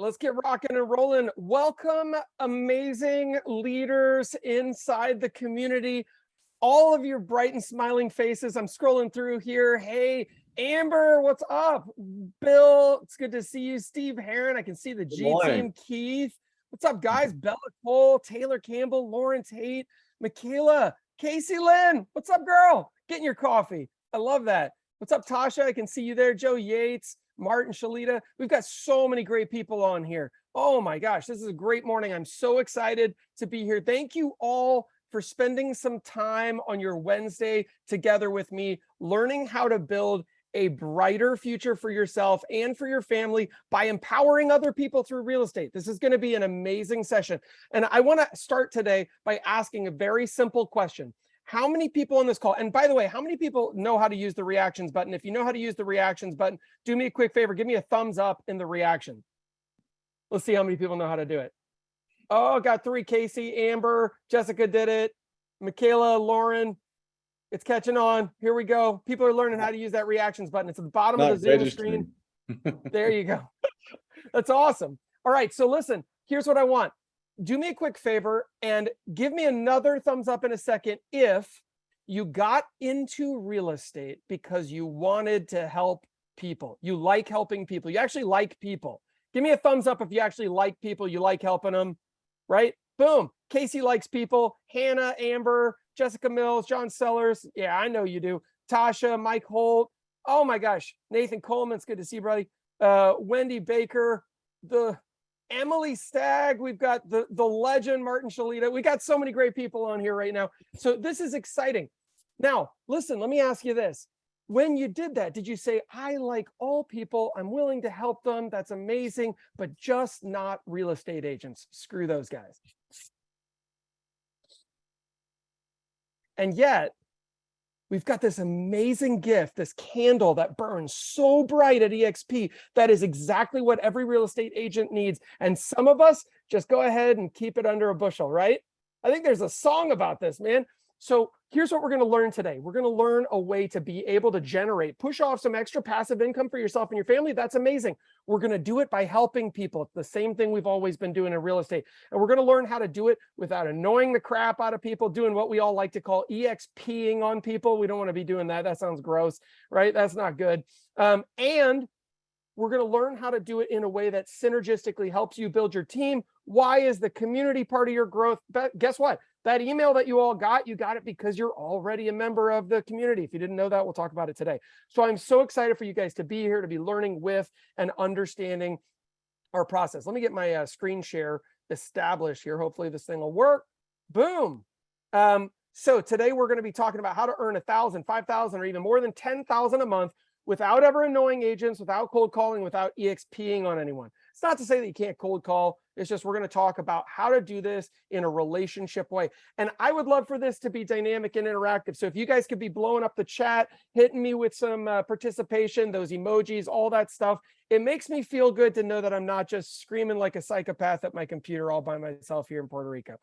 let's get rocking and rolling. Welcome, amazing leaders inside the community. All of your bright and smiling faces. I'm scrolling through here. Hey, Amber, what's up? Bill, it's good to see you. Steve Heron, I can see the G team. Keith, what's up, guys? Bella Cole, Taylor Campbell, Lawrence Haight, Michaela, Casey Lynn, what's up, girl? Getting your coffee. I love that. What's up, Tasha? I can see you there. Joe Yates, Martin Shalita. We've got so many great people on here. Oh my gosh, this is a great morning. I'm so excited to be here. Thank you all for spending some time on your Wednesday together with me, learning how to build a brighter future for yourself and for your family by empowering other people through real estate. This is going to be an amazing session. And I want to start today by asking a very simple question. How many people on this call, and by the way, how many people know how to use the reactions button? If you know how to use the reactions button, do me a quick favor, give me a thumbs up in the reaction. Let's see how many people know how to do it. Oh, got 3. Casey, Amber, Jessica did it. Michaela, Lauren, it's catching on. Here we go. People are learning how to use that reactions button. It's at the bottom of the Zoom screen. There you go. That's awesome. All right, so listen, here's what I want. Do me a quick favor and give me another thumbs up in a second if you got into real estate because you wanted to help people. You like helping people. You actually like people. Give me a thumbs up if you actually like people. You like helping them, right? Boom. Casey likes people. Hannah, Amber, Jessica Mills, John Sellers. Yeah, I know you do. Tasha, Mike Holt. Oh my gosh. Nathan Coleman. It's good to see you, buddy. Wendy Baker. Emily Stagg, we've got the legend, Martin Shalita. We got so many great people on here right now. So this is exciting. Now, listen, let me ask you this. When you did that, did you say, I like all people, I'm willing to help them, that's amazing, but just not real estate agents? Screw those guys. And yet, we've got this amazing gift, this candle that burns so bright at EXP. That is exactly what every real estate agent needs. And some of us just go ahead and keep it under a bushel, right? I think there's a song about this, man. So here's what we're going to learn today. We're going to learn a way to be able to push off some extra passive income for yourself and your family. That's amazing. We're going to do it by helping people. It's the same thing we've always been doing in real estate. And we're going to learn how to do it without annoying the crap out of people, doing what we all like to call EXPing on people. We don't want to be doing that. That sounds gross, right? That's not good. And we're going to learn how to do it in a way that synergistically helps you build your team. Why is the community part of your growth? But guess what? That email that you all got, you got it because you're already a member of the community. If you didn't know that, we'll talk about it today. So I'm so excited for you guys to be here, to be learning with and understanding our process. Let me get my screen share established here. Hopefully this thing will work. Boom. So today we're going to be talking about how to earn 1,000, 5,000, or even more than 10,000 a month without ever annoying agents, without cold calling, without EXPing on anyone. It's not to say that you can't cold call. It's just we're going to talk about how to do this in a relationship way. And I would love for this to be dynamic and interactive. So if you guys could be blowing up the chat, hitting me with some participation, those emojis, all that stuff, it makes me feel good to know that I'm not just screaming like a psychopath at my computer all by myself here in Puerto Rico.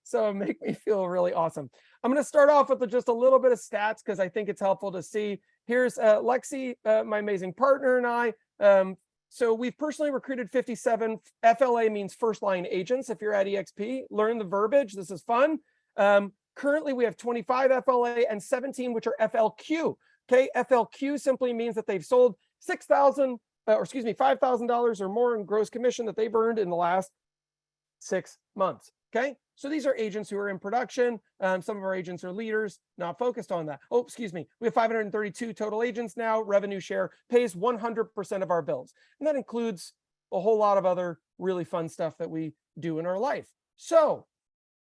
So it makes me feel really awesome. I'm going to start off with just a little bit of stats because I think it's helpful to see. Here's Lexi, my amazing partner, and I. So we've personally recruited 57. FLA means first line agents. If you're at EXP, learn the verbiage. This is fun. Currently, we have 25 FLA and 17, which are FLQ. Okay, FLQ simply means that they've sold $5,000 or more in gross commission that they've earned in the last 6 months. Okay, so these are agents who are in production. Some of our agents are leaders, not focused on that. Oh, excuse me. We have 532 total agents now. Revenue share pays 100% of our bills. And that includes a whole lot of other really fun stuff that we do in our life. So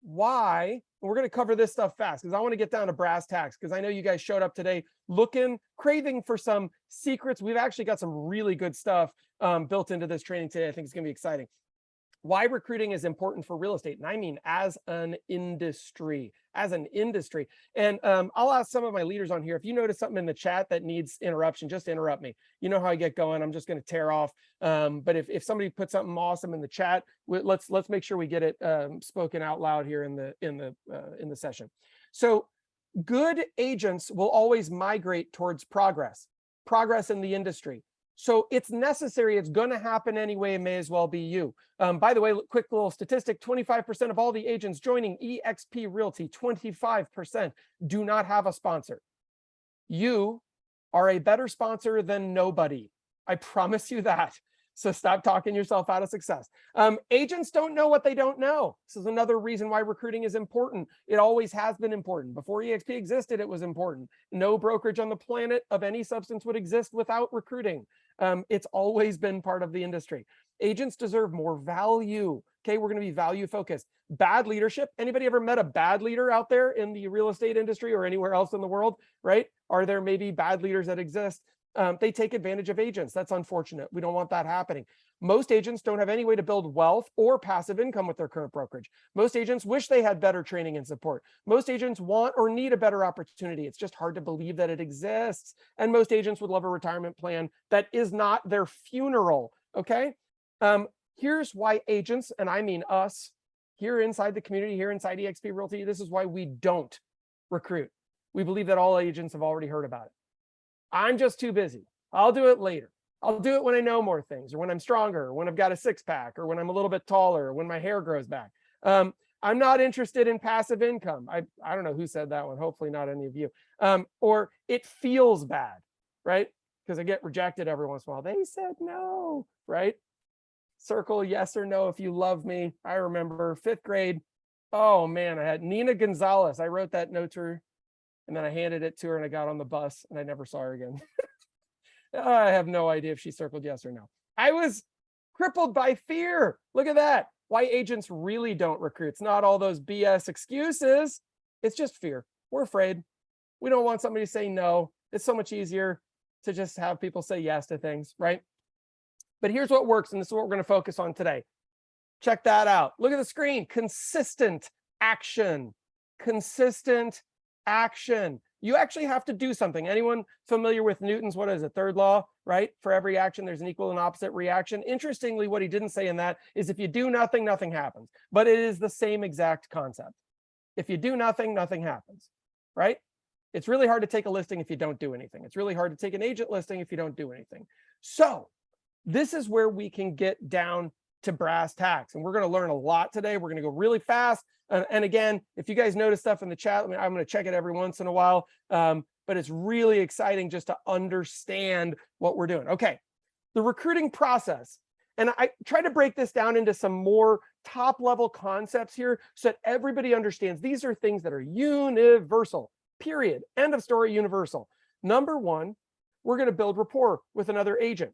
why? We're going to cover this stuff fast because I want to get down to brass tacks because I know you guys showed up today craving for some secrets. We've actually got some really good stuff built into this training today. I think it's going to be exciting. Why recruiting is important for real estate. And I mean, as an industry. And I'll ask some of my leaders on here, if you notice something in the chat that needs interruption, just interrupt me. You know how I get going. I'm just going to tear off. But if somebody puts something awesome in the chat, let's make sure we get it spoken out loud here in the session. So good agents will always migrate towards progress in the industry. So it's necessary. It's going to happen anyway. It may as well be you. By the way, quick little statistic, 25% of all the agents joining eXp Realty, 25% do not have a sponsor. You are a better sponsor than nobody. I promise you that. So stop talking yourself out of success. Agents don't know what they don't know. This is another reason why recruiting is important. It always has been important. Before eXp existed, it was important. No brokerage on the planet of any substance would exist without recruiting. It's always been part of the industry. Agents deserve more value. Okay, we're going to be value focused. Bad leadership. Anybody ever met a bad leader out there in the real estate industry or anywhere else in the world, right? Are there maybe bad leaders that exist? They take advantage of agents. That's unfortunate. We don't want that happening. Most agents don't have any way to build wealth or passive income with their current brokerage. Most agents wish they had better training and support. Most agents want or need a better opportunity. It's just hard to believe that it exists. And most agents would love a retirement plan that is not their funeral. Okay. Here's why agents, and I mean us, here inside the community, here inside eXp Realty, this is why we don't recruit. We believe that all agents have already heard about it. I'm just too busy. I'll do it later. I'll do it when I know more things, or when I'm stronger, or when I've got a six pack, or when I'm a little bit taller, or when my hair grows back. I'm not interested in passive income. I don't know who said that one. Hopefully not any of you. Or it feels bad, right? Because I get rejected every once in a while. They said no, right? Circle yes or no if you love me. I remember 5th grade. Oh man, I had Nina Gonzalez. I wrote that note to her. And then I handed it to her and I got on the bus and I never saw her again. I have no idea if she circled yes or no. I was crippled by fear. Look at that. Why agents really don't recruit. It's not all those BS excuses. It's just fear. We're afraid. We don't want somebody to say no. It's so much easier to just have people say yes to things, right? But here's what works, and this is what we're going to focus on today. Check that out. Look at the screen. Consistent action. Consistent action. You actually have to do something. Anyone familiar with Newton's, what is it, third law, right? For every action, there's an equal and opposite reaction. Interestingly, what he didn't say in that is if you do nothing, nothing happens. But it is the same exact concept. If you do nothing, nothing happens, right? It's really hard to take a listing if you don't do anything. It's really hard to take an agent listing if you don't do anything. So this is where we can get down to brass tacks. And we're going to learn a lot today. We're going to go really fast. And again, if you guys notice stuff in the chat, I'm going to check it every once in a while. But it's really exciting just to understand what we're doing. Okay, the recruiting process. And I try to break this down into some more top level concepts here so that everybody understands these are things that are universal, period. End of story, universal. Number one, we're going to build rapport with another agent.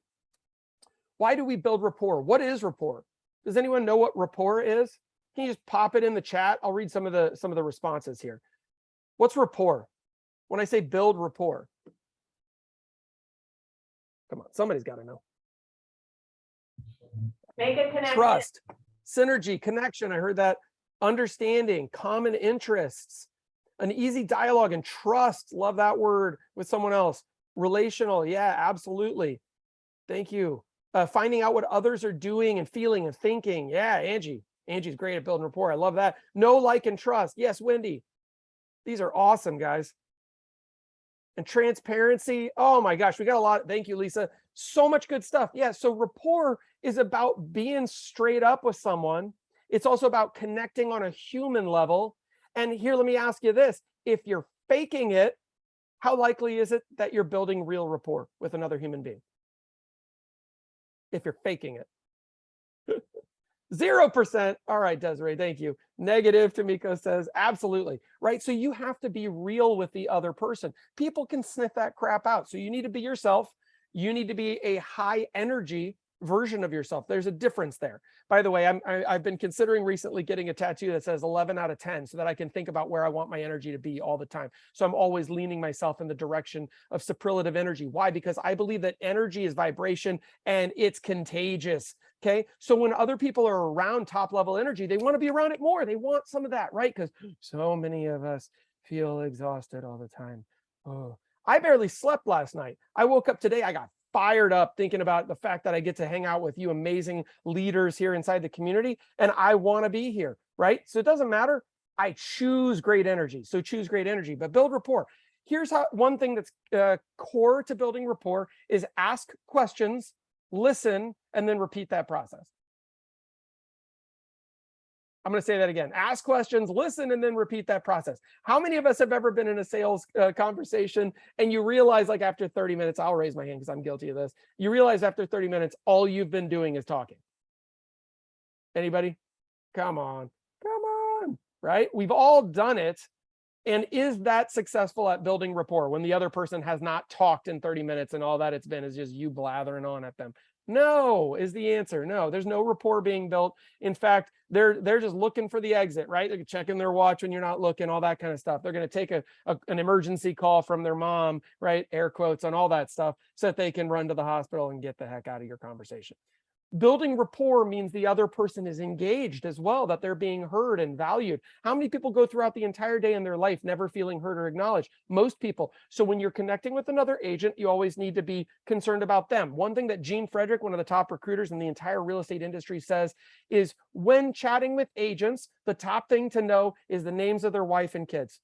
Why do we build rapport? What is rapport? Does anyone know what rapport is? Can you just pop it in the chat? I'll read some of the responses here. What's rapport? When I say build rapport. Come on, somebody's got to know. Make a connection. Trust, synergy, connection. I heard that. Understanding, common interests, an easy dialogue and trust. Love that word with someone else. Relational. Yeah, absolutely. Thank you. Finding out what others are doing and feeling and thinking. Yeah, Angie. Angie's great at building rapport. I love that. Know, like, and trust. Yes, Wendy. These are awesome, guys. And transparency. Oh my gosh, we got a lot. Thank you, Lisa. So much good stuff. Yeah, so rapport is about being straight up with someone. It's also about connecting on a human level. And here, let me ask you this. If you're faking it, how likely is it that you're building real rapport with another human being? If you're faking it. 0%. All right, Desiree, thank you. Negative, Tamiko says, absolutely. Right, so you have to be real with the other person. People can sniff that crap out. So you need to be yourself. You need to be a high energy version of yourself. There's a difference there. By the way, I've been considering recently getting a tattoo that says 11 out of 10 so that I can think about where I want my energy to be all the time. So I'm always leaning myself in the direction of superlative energy. Why? Because I believe that energy is vibration and it's contagious. Okay. So when other people are around top level energy, they want to be around it more. They want some of that, right? Because so many of us feel exhausted all the time. Oh, I barely slept last night. I woke up today. I got fired up thinking about the fact that I get to hang out with you amazing leaders here inside the community. And I want to be here, right? So it doesn't matter. I choose great energy. So choose great energy, but build rapport. here's how one thing that's core to building rapport is ask questions, listen, and then repeat that process. I'm going to say that again. Ask questions, listen, and then repeat that process. How many of us have ever been in a sales conversation and you realize, like, after 30 minutes, I'll raise my hand because I'm guilty of this. You realize after 30 minutes, all you've been doing is talking. Anybody? Come on, right? We've all done it. And is that successful at building rapport when the other person has not talked in 30 minutes and all that it's been is just you blathering on at them? No, is the answer. No, there's no rapport being built. In fact, they're just looking for the exit, right? They're checking their watch when you're not looking, all that kind of stuff. They're going to take an emergency call from their mom, right? Air quotes on all that stuff so that they can run to the hospital and get the heck out of your conversation. Building rapport means the other person is engaged as well, that they're being heard and valued. How many people go throughout the entire day in their life never feeling heard or acknowledged? Most people. So when you're connecting with another agent, you always need to be concerned about them. One thing that Gene Frederick, one of the top recruiters in the entire real estate industry, says is when chatting with agents, the top thing to know is the names of their wife and kids.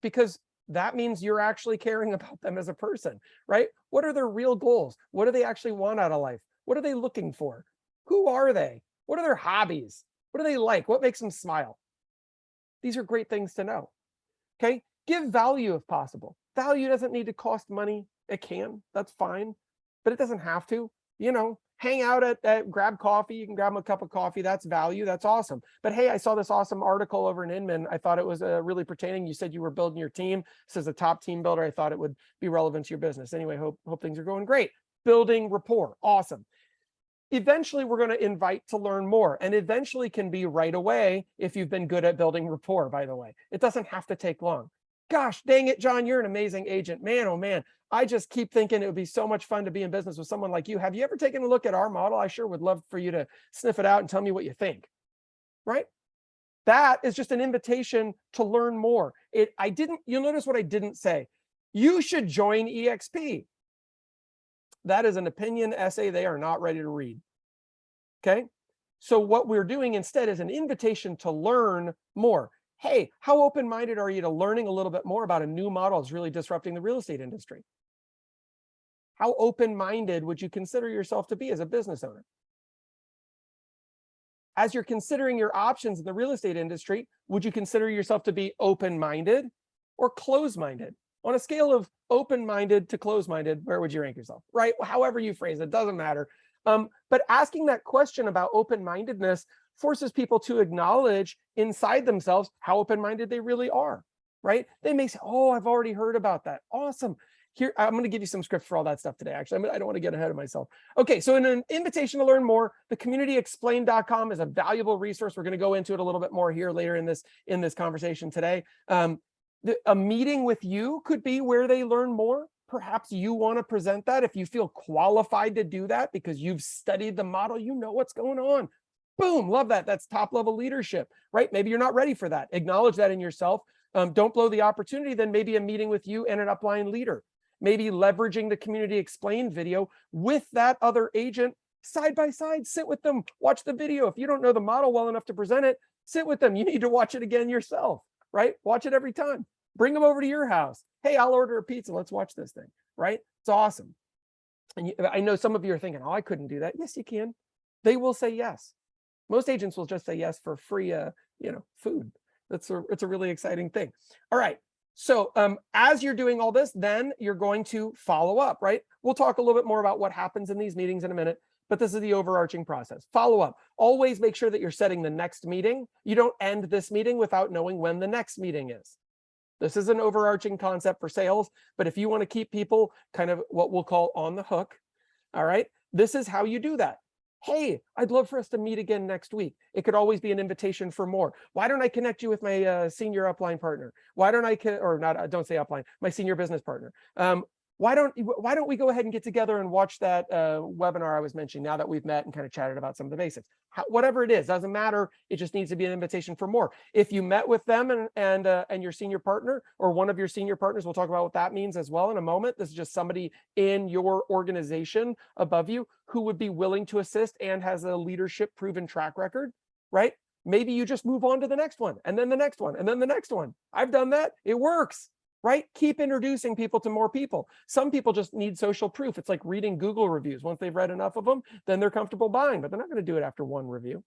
Because that means you're actually caring about them as a person, right? What are their real goals? What do they actually want out of life? What are they looking for? Who are they? What are their hobbies? What do they like? What makes them smile? These are great things to know. Okay. Give value if possible. Value doesn't need to cost money. It can, that's fine, but it doesn't have to. You know, hang out at grab coffee. You can grab them a cup of coffee. That's value. That's awesome. But hey, I saw this awesome article over in Inman. I thought it was really pertaining. You said you were building your team. This is a top team builder. I thought it would be relevant to your business. Anyway, hope things are going great. Building rapport. Awesome. Eventually, we're going to invite to learn more, and eventually can be right away if you've been good at building rapport, by the way. It doesn't have to take long. Gosh, dang it, John, you're an amazing agent. Man, oh man, I just keep thinking it would be so much fun to be in business with someone like you. Have you ever taken a look at our model? I sure would love for you to sniff it out and tell me what you think, right? That is just an invitation to learn more. You'll notice what I didn't say. You should join EXP. That is an opinion essay they are not ready to read. Okay. So what we're doing instead is an invitation to learn more. Hey, how open-minded are you to learning a little bit more about a new model that's really disrupting the real estate industry? How open-minded would you consider yourself to be as a business owner? As you're considering your options in the real estate industry, would you consider yourself to be open-minded or closed-minded? On a scale of open-minded to closed-minded, where would you rank yourself? Right? However you phrase it, doesn't matter. But asking that question about open-mindedness forces people to acknowledge inside themselves how open-minded they really are, right? They may say, oh, I've already heard about that. Awesome. Here, I'm going to give you some scripts for all that stuff today. Actually, I don't want to get ahead of myself. Okay, so in an invitation to learn more, the communityexplained.com is a valuable resource. We're going to go into it a little bit more here later in this conversation today. A meeting with you could be where they learn more. Perhaps you want to present that if you feel qualified to do that because you've studied the model, you know what's going on. Boom, love that. That's top level leadership, right? Maybe you're not ready for that. Acknowledge that in yourself. Don't blow the opportunity. Then maybe a meeting with you and an upline leader. Maybe leveraging the Community Explained video with that other agent side by side. Sit with them, watch the video. If you don't know the model well enough to present it, sit with them. You need to watch it again yourself, right? Watch it every time. Bring them over to your house. Hey, I'll order a pizza. Let's watch this thing, right? It's awesome. And I know some of you are thinking, oh, I couldn't do that. Yes, you can. They will say yes. Most agents will just say yes for free, food. It's a really exciting thing. All right. So as you're doing all this, then you're going to follow up, right? We'll talk a little bit more about what happens in these meetings in a minute, but this is the overarching process. Follow up. Always make sure that you're setting the next meeting. You don't end this meeting without knowing when the next meeting is. This is an overarching concept for sales, but if you want to keep people kind of what we'll call on the hook, all right, this is how you do that. Hey, I'd love for us to meet again next week. It could always be an invitation for more. Why don't I connect you with my senior upline partner? Why don't I, don't say upline, my senior business partner. Why don't we go ahead and get together and watch that webinar I was mentioning now that we've met and kind of chatted about some of the basics. Whatever it is, doesn't matter. It just needs to be an invitation for more. If you met with them and your senior partner or one of your senior partners, we'll talk about what that means as well in a moment. This is just somebody in your organization above you who would be willing to assist and has a leadership proven track record, right? maybe you just move on to the next one, and then the next one, and then the next one. I've done that. It works, right? Keep introducing people to more people. Some people just need social proof. It's like reading Google reviews. Once they've read enough of them, then they're comfortable buying, but they're not going to do it after one review.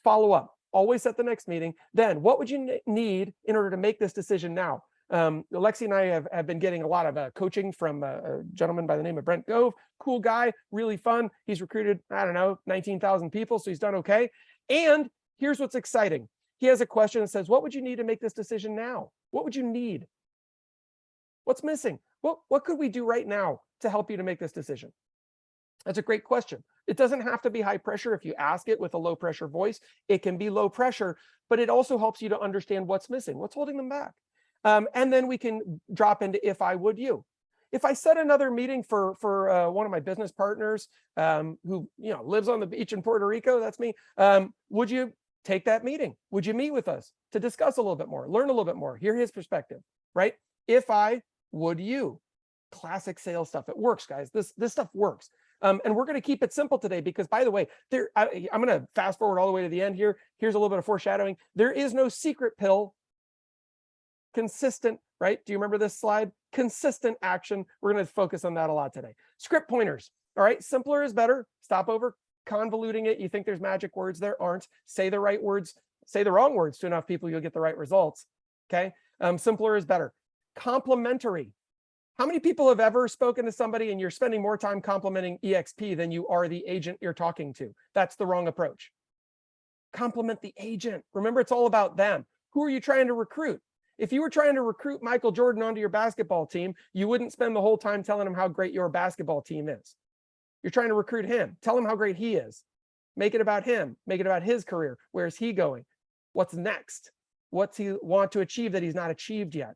Follow up. Always at the next meeting. Then what would you need in order to make this decision now? Lexi and I have been getting a lot of coaching from a gentleman by the name of Brent Gove. Cool guy, really fun. He's recruited, I don't know, 19,000 people, so he's done okay. And here's what's exciting. He has a question that says, what would you need to make this decision now? What would you need? What's missing? What could we do right now to help you to make this decision? That's a great question. It doesn't have to be high pressure. If you ask it with a low pressure voice, it can be low pressure, but it also helps you to understand what's missing, what's holding them back. And then we can drop into if I would you. If I set another meeting for one of my business partners who lives on the beach in Puerto Rico, that's me, would you take that meeting? Would you meet with us to discuss a little bit more, learn a little bit more, hear his perspective, right? If I would you. Classic sales stuff. It works, guys. This stuff works. And we're going to keep it simple today because, by the way, I'm going to fast forward all the way to the end here. Here's a little bit of foreshadowing. There is no secret pill. Consistent, right? Do you remember this slide? Consistent action. We're going to focus on that a lot today. Script pointers. All right. Simpler is better. Stop over convoluting it. You think there's magic words. There aren't. Say the right words. Say the wrong words to enough people, you'll get the right results. Okay. Simpler is better. Complementary. How many people have ever spoken to somebody and you're spending more time complimenting EXP than you are the agent you're talking to? That's the wrong approach. Compliment the agent. Remember, it's all about them. Who are you trying to recruit? If you were trying to recruit Michael Jordan onto your basketball team, you wouldn't spend the whole time telling him how great your basketball team is. You're trying to recruit him. Tell him how great he is. Make it about him. Make it about his career. Where's he going? What's next? What's he want to achieve that he's not achieved yet?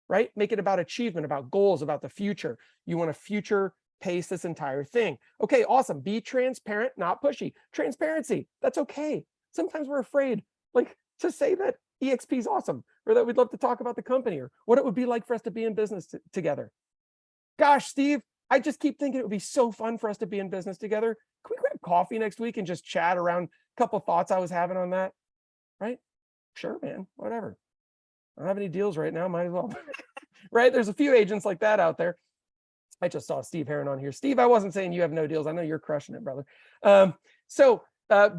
Right? Make it about achievement, about goals, about the future. You want to future pace this entire thing. Okay, awesome. Be transparent, not pushy. Transparency, that's okay. Sometimes we're afraid, like, to say that EXP is awesome, or that we'd love to talk about the company, or what it would be like for us to be in business together. Gosh, Steve, I just keep thinking it would be so fun for us to be in business together. Can we grab coffee next week and just chat around a couple of thoughts I was having on that? Right? Sure, man, whatever. I don't have any deals right now, might as well. Right? There's a few agents like that out there. I just saw Steve Heron on here. Steve, I wasn't saying you have no deals. I know you're crushing it, brother.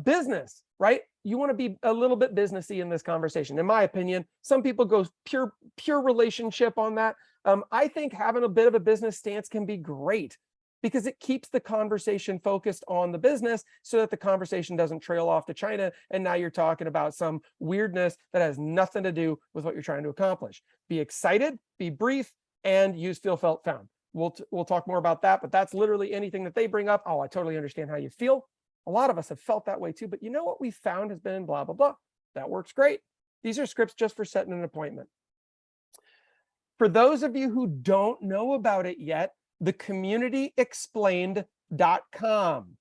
Business, right? You want to be a little bit businessy in this conversation. In my opinion, some people go pure relationship on that. I think having a bit of a business stance can be great because it keeps the conversation focused on the business so that the conversation doesn't trail off to China. And now you're talking about some weirdness that has nothing to do with what you're trying to accomplish. Be excited, be brief, and use feel, felt, found. We'll talk more about that, but that's literally anything that they bring up. Oh, I totally understand how you feel. A lot of us have felt that way too, but you know what we found has been blah, blah, blah. That works great. These are scripts just for setting an appointment. For those of you who don't know about it yet, the communityexplained.com.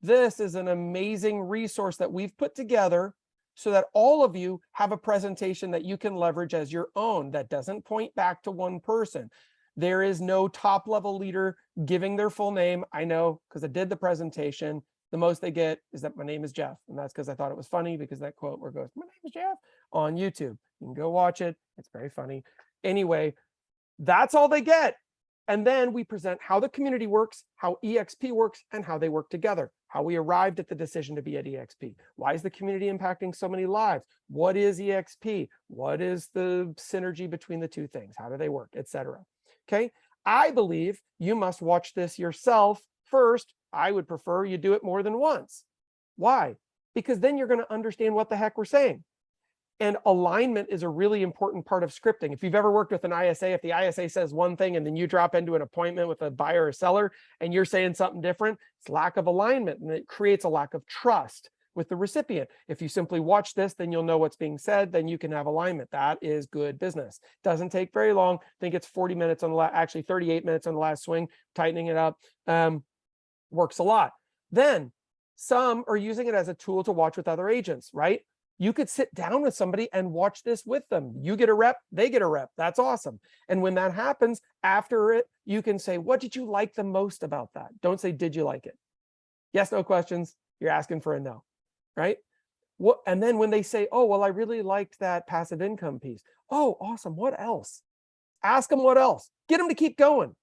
This is an amazing resource that we've put together so that all of you have a presentation that you can leverage as your own that doesn't point back to one person. There is no top level leader giving their full name. I know because I did the presentation. The most they get is that my name is Jeff. And that's because I thought it was funny because that quote where it goes, my name is Jeff on YouTube. You can go watch it. It's very funny. Anyway, that's all they get. And then we present how the community works, how EXP works, and how they work together, how we arrived at the decision to be at EXP. Why is the community impacting so many lives? What is EXP? What is the synergy between the two things? How do they work, etc. Okay. I believe you must watch this yourself first. I would prefer you do it more than once. Why? Because then you're going to understand what the heck we're saying. And alignment is a really important part of scripting. If you've ever worked with an ISA, if the ISA says one thing and then you drop into an appointment with a buyer or seller and you're saying something different, it's lack of alignment and it creates a lack of trust with the recipient. If you simply watch this, then you'll know what's being said, then you can have alignment. That is good business. Doesn't take very long. I think it's 40 minutes on the actually 38 minutes on the last swing, tightening it up. Works a lot. Then some are using it as a tool to watch with other agents, right? You could sit down with somebody and watch this with them. You get a rep, they get a rep. That's awesome. And when that happens, after it, you can say, what did you like the most about that? Don't say, did you like it? Yes, no questions. You're asking for a no, right? What, and then when they say, oh, well, I really liked that passive income piece. Oh, awesome. What else? Ask them what else. Get them to keep going.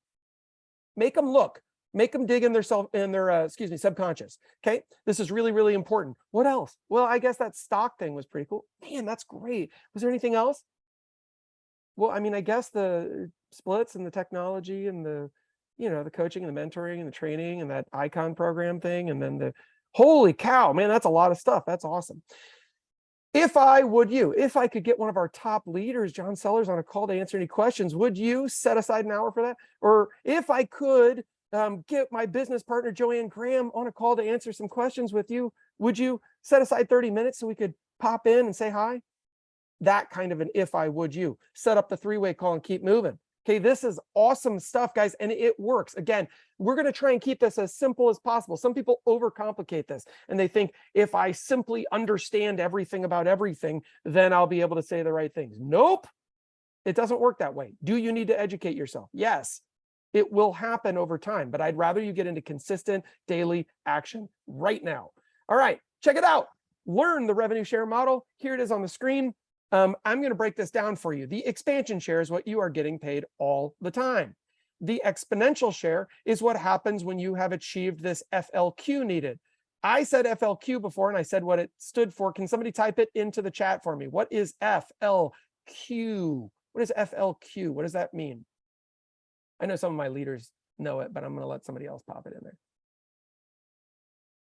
Make them look. Make them dig in their subconscious. Okay. This is really, really important. What else? Well, I guess that stock thing was pretty cool. Man, that's great. Was there anything else? Well, I mean, I guess the splits and the technology and the, the coaching and the mentoring and the training and that icon program thing. And then the, holy cow, man, that's a lot of stuff. That's awesome. If I could get one of our top leaders, John Sellers, on a call to answer any questions, would you set aside an hour for that? Or if I could get my business partner, Joanne Graham, on a call to answer some questions with you, would you set aside 30 minutes so we could pop in and say hi? That kind of an if I would you. Set up the three-way call and keep moving. Okay, this is awesome stuff, guys, and it works. Again, we're going to try and keep this as simple as possible. Some people overcomplicate this, and they think if I simply understand everything about everything, then I'll be able to say the right things. Nope, it doesn't work that way. Do you need to educate yourself? Yes, it will happen over time, but I'd rather you get into consistent daily action right now. All right, check it out. Learn the revenue share model. Here it is on the screen. I'm going to break this down for you. The expansion share is what you are getting paid all the time. The exponential share is what happens when you have achieved this FLQ needed. I said FLQ before, and I said what it stood for. Can somebody type it into the chat for me? What is FLQ? What is FLQ? What does that mean? I know some of my leaders know it, but I'm going to let somebody else pop it in there.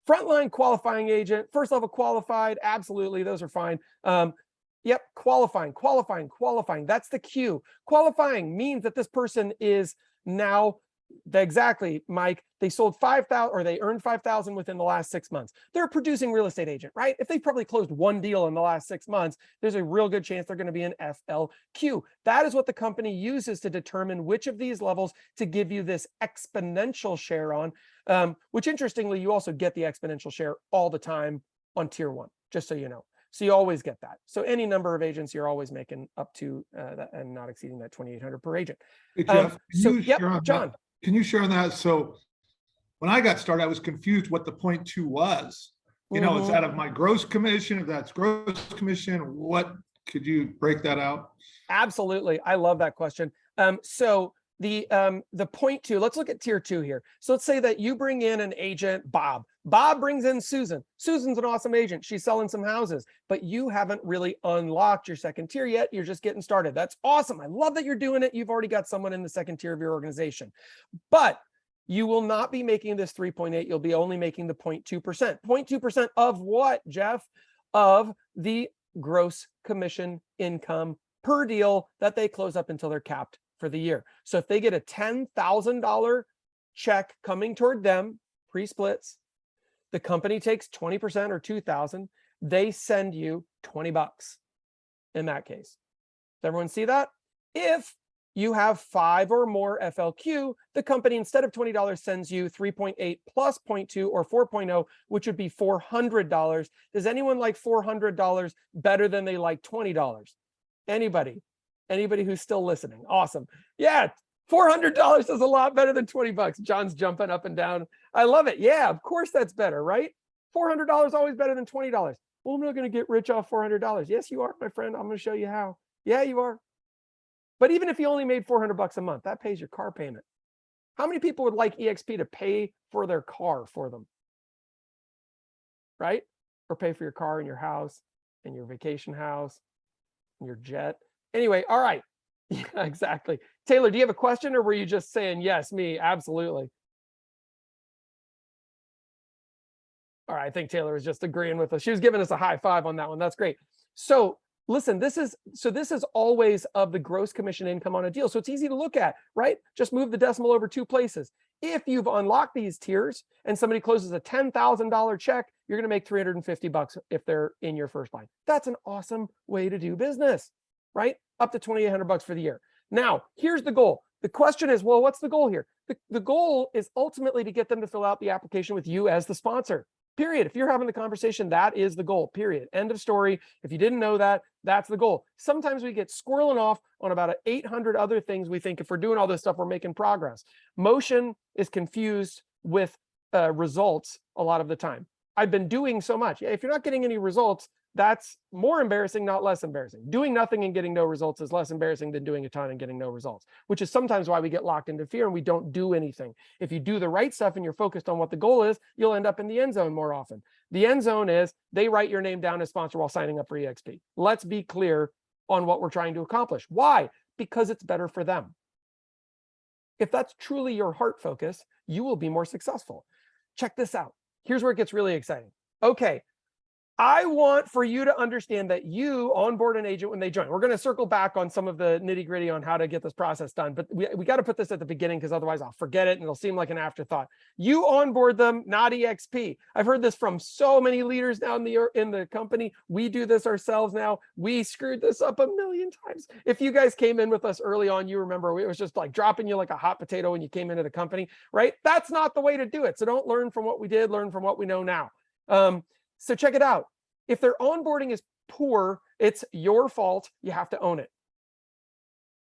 Frontline qualifying agent, first level qualified. Absolutely, those are fine. Yep, qualifying. That's the Q. Qualifying means that this person is now, exactly, Mike, they sold 5,000 or they earned 5,000 within the last 6 months. They're a producing real estate agent, right? If they probably closed one deal in the last 6 months, there's a real good chance they're going to be an FLQ. That is what the company uses to determine which of these levels to give you this exponential share on, which interestingly, you also get the exponential share all the time on tier 1, just so you know. So you always get that. So any number of agents, you're always making up to that and not exceeding that 2,800 per agent. Hey, Jeff, John. Can you share on that? So when I got started, I was confused what the 0.2 was. You know, is that of my gross commission? If that's gross commission, what could you break that out? Absolutely. I love that question. So the 0.2, let's look at tier 2 here. So let's say that you bring in an agent, Bob. Bob brings in Susan. Susan's an awesome agent. She's selling some houses, but you haven't really unlocked your second tier yet. You're just getting started. That's awesome. I love that you're doing it. You've already got someone in the second tier of your organization, but you will not be making this 3.8. You'll be only making the 0.2%. 0.2% of what, Jeff? Of the gross commission income per deal that they close up until they're capped for the year. So if they get a $10,000 check coming toward them pre-splits, the company takes 20% or 2,000, they send you $20 in that case. Does everyone see that? If you have 5 or more FLQ, the company, instead of $20, sends you 3.8 plus 0.2 or 4.0, which would be $400. Does anyone like $400 better than they like $20? Anybody? Anybody who's still listening? Awesome. Yeah, $400 is a lot better than $20. John's jumping up and down. I love it. Yeah, of course that's better, right? $400 always better than $20. Well, I'm not going to get rich off $400. Yes, you are, my friend. I'm going to show you how. Yeah, you are. But even if you only made $400 a month, that pays your car payment. How many people would like EXP to pay for their car for them? Right? Or pay for your car and your house and your vacation house and your jet. Anyway, all right. Yeah, exactly. Taylor, do you have a question, or were you just saying, yes, me? Absolutely. All right. I think Taylor was just agreeing with us. She was giving us a high five on that one. That's great. So listen, this is always of the gross commission income on a deal. So it's easy to look at, right? Just move the decimal over 2 places. If you've unlocked these tiers and somebody closes a $10,000 check, you're going to make $350 if they're in your first line. That's an awesome way to do business, right? Up to $2,800 for the year. Now, here's the goal. The question is, well, what's the goal here? The goal is ultimately to get them to fill out the application with you as the sponsor. Period. If you're having the conversation, that is the goal. Period. End of story. If you didn't know that, that's the goal. Sometimes we get squirreling off on about 800 other things. We think if we're doing all this stuff, we're making progress. Motion is confused with results a lot of the time. I've been doing so much. Yeah, if you're not getting any results, that's more embarrassing, not less embarrassing. Doing nothing and getting no results is less embarrassing than doing a ton and getting no results, which is sometimes why we get locked into fear and we don't do anything. If you do the right stuff and you're focused on what the goal is, you'll end up in the end zone more often. The end zone is they write your name down as sponsor while signing up for EXP. Let's be clear on what we're trying to accomplish. Why? Because it's better for them. If that's truly your heart focus, you will be more successful. Check this out. Here's where it gets really exciting. Okay, I want for you to understand that you onboard an agent when they join. We're going to circle back on some of the nitty gritty on how to get this process done, but we got to put this at the beginning because otherwise I'll forget it and it'll seem like an afterthought. You onboard them, not EXP. I've heard this from so many leaders now in the company. We do this ourselves now. We screwed this up a million times. If you guys came in with us early on, you remember it was just like dropping you like a hot potato when you came into the company, right? That's not the way to do it. So don't learn from what we did, learn from what we know now. So check it out. If their onboarding is poor, it's your fault. You have to own it.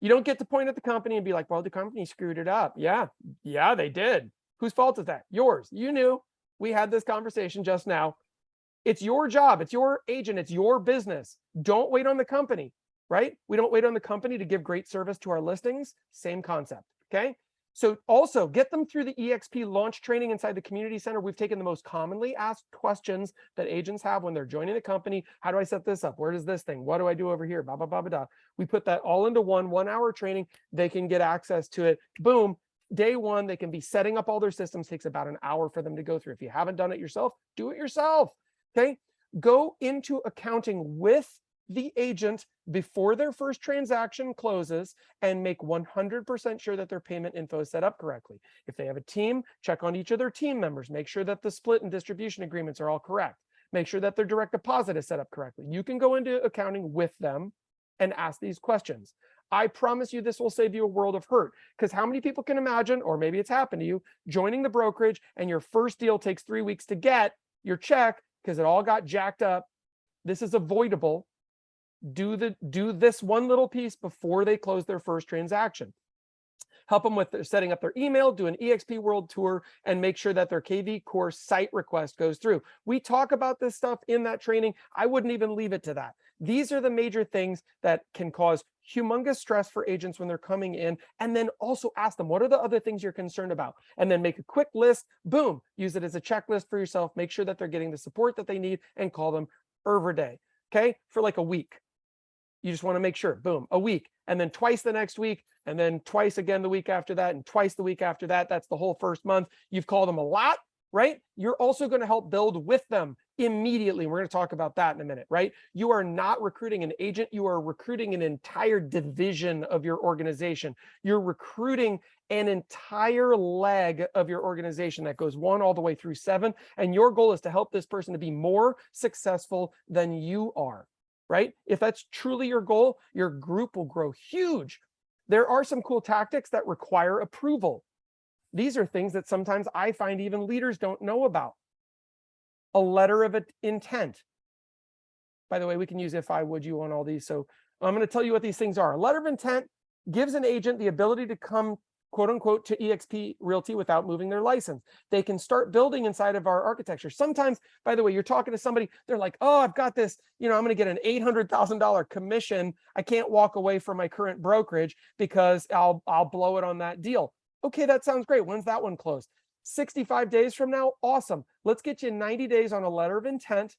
You don't get to point at the company and be like, well, the company screwed it up. Yeah, they did. Whose fault is that? Yours. You knew. We had this conversation just now. It's your job. It's your agent. It's your business. Don't wait on the company, right? We don't wait on the company to give great service to our listings. Same concept, okay? So also get them through the EXP launch training inside the community center. We've taken the most commonly asked questions that agents have when they're joining the company. How do I set this up? Where does this thing? What do I do over here? Blah, blah, blah, blah, blah. We put that all into one hour training. They can get access to it. Boom. Day one, they can be setting up all their systems. Takes about an hour for them to go through. If you haven't done it yourself, do it yourself. Okay. Go into accounting with the agent before their first transaction closes and make 100% sure that their payment info is set up correctly. If they have a team, check on each of their team members. Make sure that the split and distribution agreements are all correct. Make sure that their direct deposit is set up correctly. You can go into accounting with them and ask these questions. I promise you this will save you a world of hurt, because how many people can imagine, or maybe it's happened to you, joining the brokerage and your first deal takes 3 weeks to get your check because it all got jacked up. This is avoidable. Do this one little piece before they close their first transaction. Help them with setting up their email, do an EXP World Tour, and make sure that their KV course site request goes through. We talk about this stuff in that training. I wouldn't even leave it to that. These are the major things that can cause humongous stress for agents when they're coming in, and then also ask them, what are the other things you're concerned about? And then make a quick list, boom, use it as a checklist for yourself, make sure that they're getting the support that they need, and call them every day, okay, for like a week. You just want to make sure, boom, a week, and then twice the next week, and then twice again the week after that, and twice the week after that. That's the whole first month. You've called them a lot, right? You're also going to help build with them immediately. We're going to talk about that in a minute, right? You are not recruiting an agent. You are recruiting an entire division of your organization. You're recruiting an entire leg of your organization that goes 1 all the way through 7. And your goal is to help this person to be more successful than you are. Right? If that's truly your goal, your group will grow huge. There are some cool tactics that require approval. These are things that sometimes I find even leaders don't know about. A letter of intent. By the way, we can use if I, would you on all these. So I'm going to tell you what these things are. A letter of intent gives an agent the ability to come, quote unquote, to EXP Realty without moving their license. They can start building inside of our architecture. Sometimes, by the way, you're talking to somebody, they're like, oh, I've got this, I'm going to get an $800,000 commission. I can't walk away from my current brokerage because I'll blow it on that deal. Okay, that sounds great. When's that one closed? 65 days from now? Awesome. Let's get you 90 days on a letter of intent.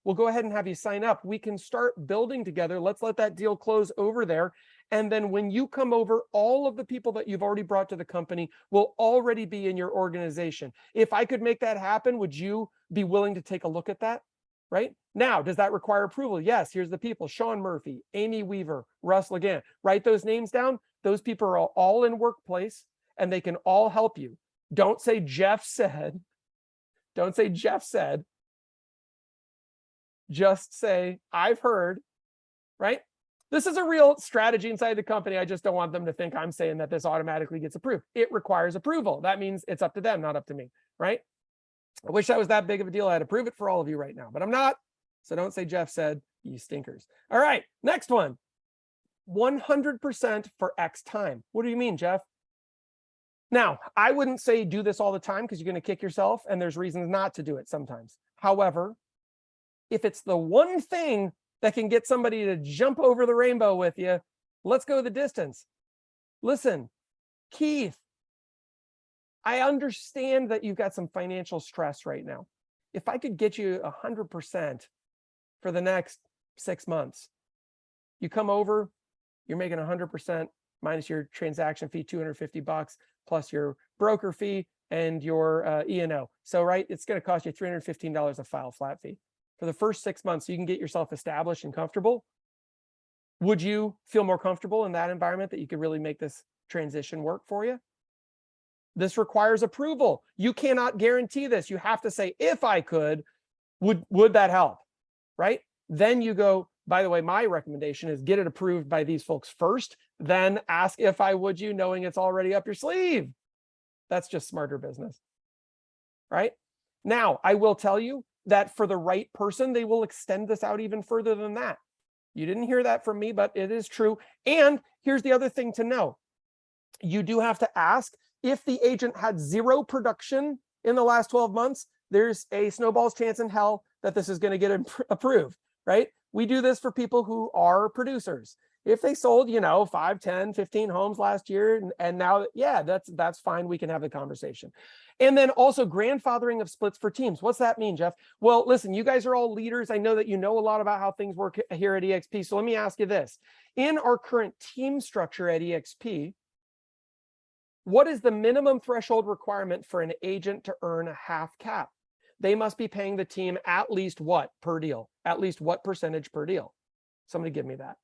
We'll go ahead and have you sign up. We can start building together. Let's let that deal close over there. And then when you come over, all of the people that you've already brought to the company will already be in your organization. If I could make that happen, would you be willing to take a look at that? Right? Now, does that require approval? Yes. Here's the people: Sean Murphy, Amy Weaver, Russ Legan. Write those names down. Those people are all in workplace and they can all help you. Don't say Jeff said. Don't say Jeff said. Just say, I've heard, right? This is a real strategy inside the company. I just don't want them to think I'm saying that this automatically gets approved. It requires approval. That means it's up to them, not up to me, right? I wish that was that big of a deal. I had to prove it for all of you right now, but I'm not. So don't say Jeff said, you stinkers. All right, next one. 100% for X time. What do you mean, Jeff? Now, I wouldn't say do this all the time because you're going to kick yourself, and there's reasons not to do it sometimes. However, if it's the one thing that can get somebody to jump over the rainbow with you, let's go the distance. Listen, Keith, I understand that you've got some financial stress right now. If I could get you 100% for the next 6 months, you come over, you're making 100% minus your transaction fee, $250 plus your broker fee and your E&O. So, right, it's going to cost you $315 a file flat fee for the first 6 months. So you can get yourself established and comfortable. Would you feel more comfortable in that environment that you could really make this transition work for you? This requires approval. You cannot guarantee this. You have to say, if I could, would that help? Right? Then you go, by the way, my recommendation is get it approved by these folks first, then ask if I would you, knowing it's already up your sleeve. That's just smarter business. Right? Now, I will tell you that for the right person, they will extend this out even further than that. You didn't hear that from me, but it is true. And here's the other thing to know. You do have to ask if the agent had zero production in the last 12 months, there's a snowball's chance in hell that this is going to get approved, right? We do this for people who are producers. If they sold, 5, 10, 15 homes last year, and now, yeah, that's fine. We can have the conversation. And then also grandfathering of splits for teams. What's that mean, Jeff? Well, listen, you guys are all leaders. I know that you know a lot about how things work here at EXP. So let me ask you this. In our current team structure at EXP, what is the minimum threshold requirement for an agent to earn a half cap? They must be paying the team at least what per deal? At least what percentage per deal? Somebody give me that.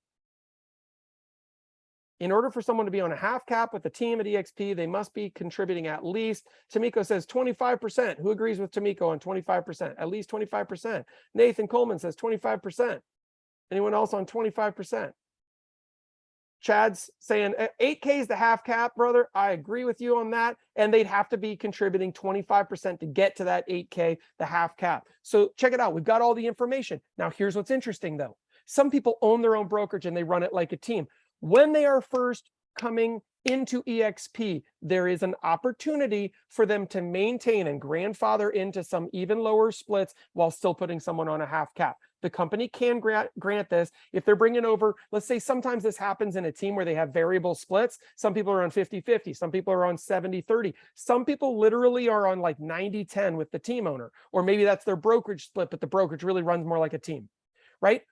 In order for someone to be on a half cap with the team at EXP, they must be contributing at least, Tamiko says 25%. Who agrees with Tamiko on 25%? At least 25%. Nathan Coleman says 25%. Anyone else on 25%? Chad's saying 8K is the half cap, brother. I agree with you on that. And they'd have to be contributing 25% to get to that 8K, the half cap. So check it out. We've got all the information. Now, here's what's interesting, though. Some people own their own brokerage and they run it like a team. When they are first coming into EXP, there is an opportunity for them to maintain and grandfather into some even lower splits while still putting someone on a half cap. The company can grant this if they're bringing over, let's say sometimes this happens in a team where they have variable splits. Some people are on 50-50. Some people are on 70-30. Some people literally are on like 90-10 with the team owner, or maybe that's their brokerage split, but the brokerage really runs more like a team, right?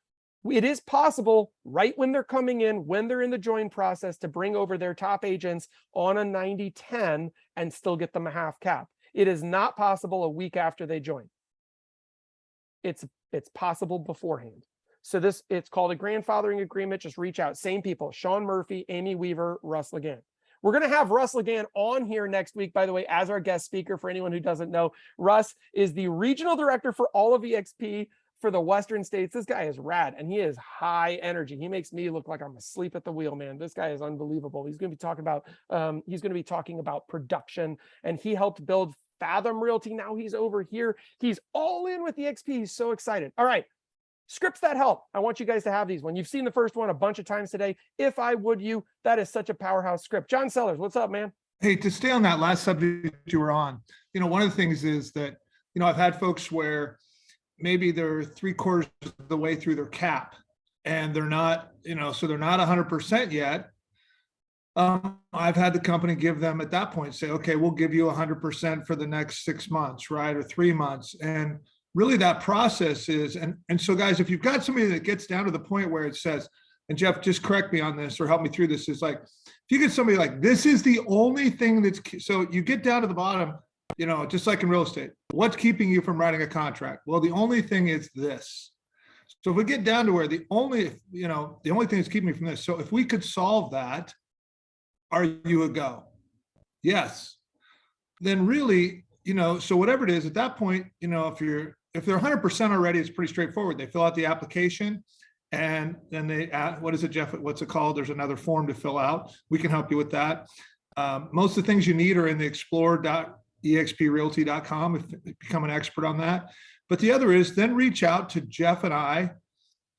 It is possible right when they're coming in, when they're in the join process, to bring over their top agents on a 90-10 and still get them a half cap. It is not possible a week after they join. It's possible beforehand. So it's called a grandfathering agreement. Just reach out. Same people, Sean Murphy, Amy Weaver, Russ Legan. We're going to have Russ Legan on here next week, by the way, as our guest speaker. For anyone who doesn't know, Russ is the regional director for all of EXP for the Western states. This guy is rad, and he is high energy. He makes me look like I'm asleep at the wheel, man. This guy is unbelievable. He's going to be talking about production, and he helped build Fathom Realty. Now he's over here. He's all in with EXP. He's so excited. All right. Scripts that help. I want you guys to have these. When you've seen the first one a bunch of times today, if I would you, that is such a powerhouse script. John Sellers, what's up, man? Hey, to stay on that last subject you were on, one of the things is that, I've had folks where maybe they're 3/4 of the way through their cap and they're not, so they're not 100% yet. I've had the company give them at that point, say, okay, we'll give you 100% for the next 6 months, right? Or 3 months. And really that process is, and so guys, if you've got somebody that gets down to the point where it says, and Jeff, just correct me on this or help me through this, is like, if you get somebody like, this is the only thing that's, so you get down to the bottom, just like in real estate, what's keeping you from writing a contract? Well, the only thing is this. So if we get down to where the only thing that's keeping me from this. So if we could solve that, are you a go? Yes. Then really, so whatever it is at that point, if they're 100% already, it's pretty straightforward. They fill out the application and then they add, what is it, Jeff? What's it called? There's another form to fill out. We can help you with that. Most of the things you need are in the explore.exprealty.com if you become an expert on that. But the other is then reach out to Jeff and I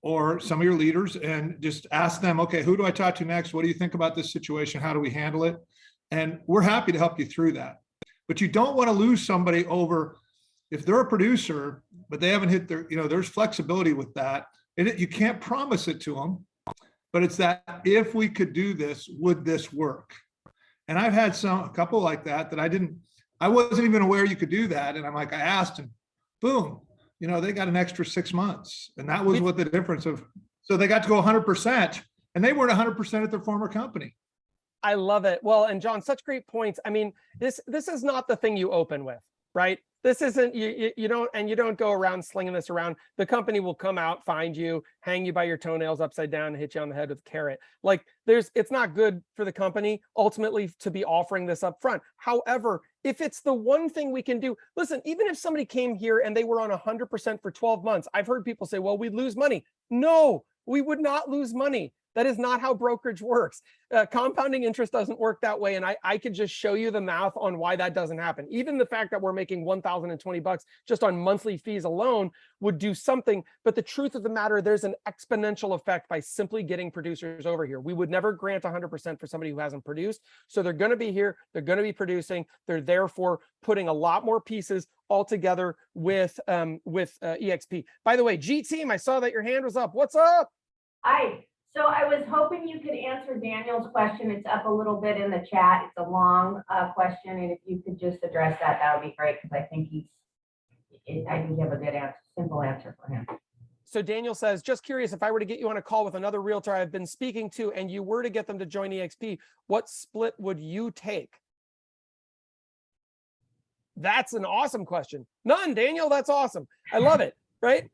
or some of your leaders and just ask them, okay, who do I talk to next? What do you think about this situation? How do we handle it? And we're happy to help you through that. But you don't want to lose somebody over, if they're a producer but they haven't hit their, there's flexibility with that. You can't promise it to them, but it's that if we could do this, would this work? And I've had a couple like that I wasn't even aware you could do that. And I'm like, I asked, and boom, they got an extra 6 months. And that was what the difference of, so they got to go 100%, and they weren't 100% at their former company. I love it. Well, and John, such great points. I mean, this is not the thing you open with, right? This isn't, you don't go around slinging this around. The company will come out, find you, hang you by your toenails upside down, and hit you on the head with a carrot. Like it's not good for the company ultimately to be offering this up front. However, if it's the one thing we can do, listen, even if somebody came here and they were on 100% for 12 months, I've heard people say, well, we'd lose money. No, we would not lose money. That is not how brokerage works. Compounding interest doesn't work that way. And I could just show you the math on why that doesn't happen. Even the fact that we're making $1,020 just on monthly fees alone would do something. But the truth of the matter, there's an exponential effect by simply getting producers over here. We would never grant 100% for somebody who hasn't produced. So they're going to be here. They're going to be producing. They're therefore putting a lot more pieces all together with EXP. By the way, G team, I saw that your hand was up. What's up? Hi. So I was hoping you could answer Daniel's question. It's up a little bit in the chat. It's a long question, and if you could just address that, that would be great, because I think you have a good answer, simple answer for him. So Daniel says, just curious, if I were to get you on a call with another realtor I've been speaking to, and you were to get them to join EXP, what split would you take? That's an awesome question. None, Daniel. That's awesome. I love it. Right?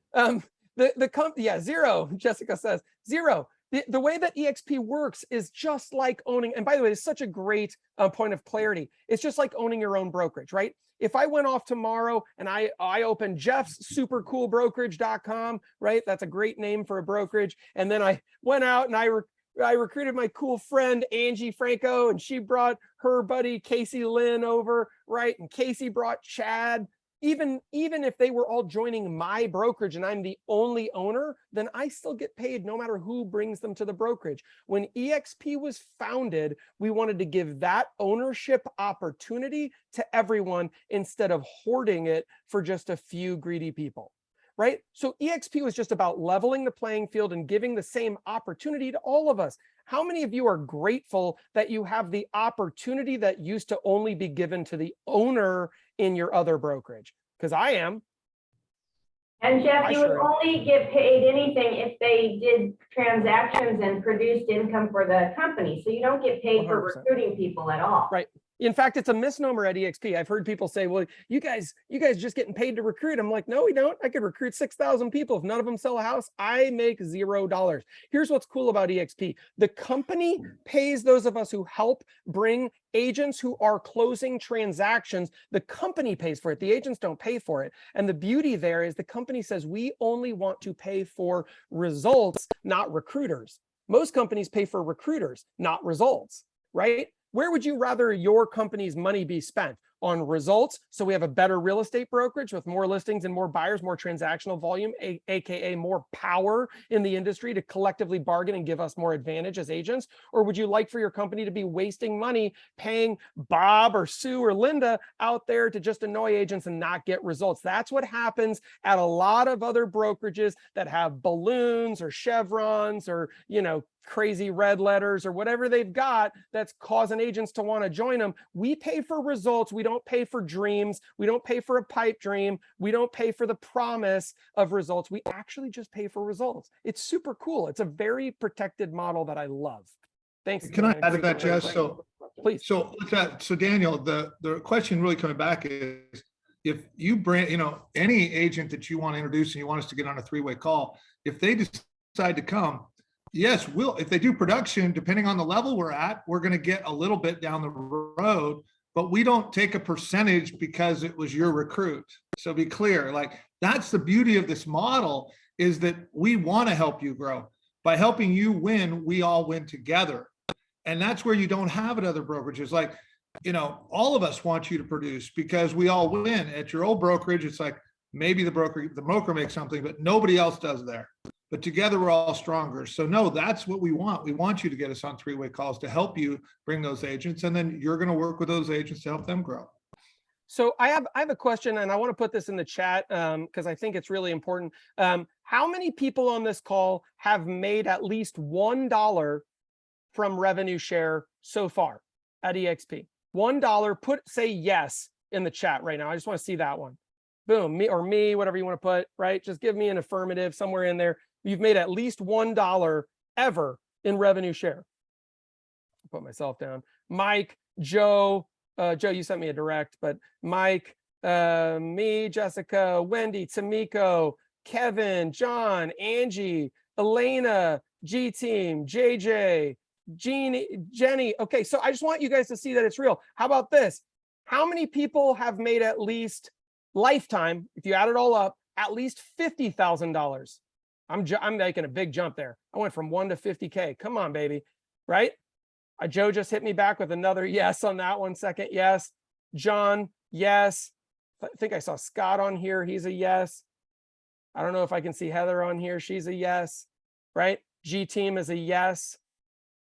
Zero. Jessica says zero. The way that EXP works is just like owning, and by the way, it's such a great point of clarity. It's just like owning your own brokerage, right? If I went off tomorrow and I opened Jeff's supercoolbrokerage.com, right? That's a great name for a brokerage. And then I went out and I recruited my cool friend, Angie Franco, and she brought her buddy, Casey Lynn over, right? And Casey brought Chad. Even if they were all joining my brokerage and I'm the only owner, then I still get paid no matter who brings them to the brokerage. When EXP was founded, we wanted to give that ownership opportunity to everyone instead of hoarding it for just a few greedy people, right? So EXP was just about leveling the playing field and giving the same opportunity to all of us. How many of you are grateful that you have the opportunity that used to only be given to the owner in your other brokerage? Because I am. And Jeff, you would only get paid anything if they did transactions and produced income for the company. So you don't get paid 100%. For recruiting people at all. Right. In fact, it's a misnomer at EXP. I've heard people say, well, you guys just getting paid to recruit. I'm like, no, we don't. I could recruit 6,000 people. If none of them sell a house, I make $0. Here's what's cool about EXP. The company pays those of us who help bring agents who are closing transactions. The company pays for it. The agents don't pay for it. And the beauty there is the company says, we only want to pay for results, not recruiters. Most companies pay for recruiters, not results, right? Where would you rather your company's money be spent? On results, so we have a better real estate brokerage with more listings and more buyers, more transactional volume, aka more power in the industry to collectively bargain and give us more advantage as agents? Or would you like for your company to be wasting money paying Bob or Sue or Linda out there to just annoy agents and not get results? That's what happens at a lot of other brokerages that have balloons or chevrons or, crazy red letters or whatever they've got that's causing agents to want to join them. We pay for results. We don't pay for dreams. We don't pay for a pipe dream. We don't pay for the promise of results. We actually just pay for results. It's super cool. It's a very protected model that I love. Thanks. Can I add to that, Jess? So please. So Daniel, the question really coming back is, if you bring, any agent that you want to introduce and you want us to get on a three-way call, if they decide to come, yes, if they do production, depending on the level we're at, we're going to get a little bit down the road, but we don't take a percentage because it was your recruit. So be clear, that's the beauty of this model, is that we want to help you grow. By helping you win, we all win together. And that's where you don't have it other brokerages. All of us want you to produce because we all win. At your old brokerage, it's like maybe the broker makes something, but nobody else does there. But together we're all stronger. So no, that's what we want. We want you to get us on three-way calls to help you bring those agents. And then you're going to work with those agents to help them grow. So I have a question, and I want to put this in the chat because I think it's really important. How many people on this call have made at least $1 from revenue share so far at EXP? $1. Say yes in the chat right now. I just want to see that one. Boom, me, whatever you want to put, right? Just give me an affirmative somewhere in there. You've made at least $1 ever in revenue share. I'll put myself down. Mike, Joe, Joe, you sent me a direct, but Mike, me, Jessica, Wendy, Tamiko, Kevin, John, Angie, Elena, G Team, JJ, Jeannie, Jenny. Okay, so I just want you guys to see that it's real. How about this? How many people have made at least lifetime, if you add it all up, at least $50,000? I'm making a big jump there. I went from 1 to 50K. Come on, baby, right? Joe just hit me back with another yes on that one. Second yes. John, yes. I think I saw Scott on here. He's a yes. I don't know if I can see Heather on here. She's a yes, right? G Team is a yes,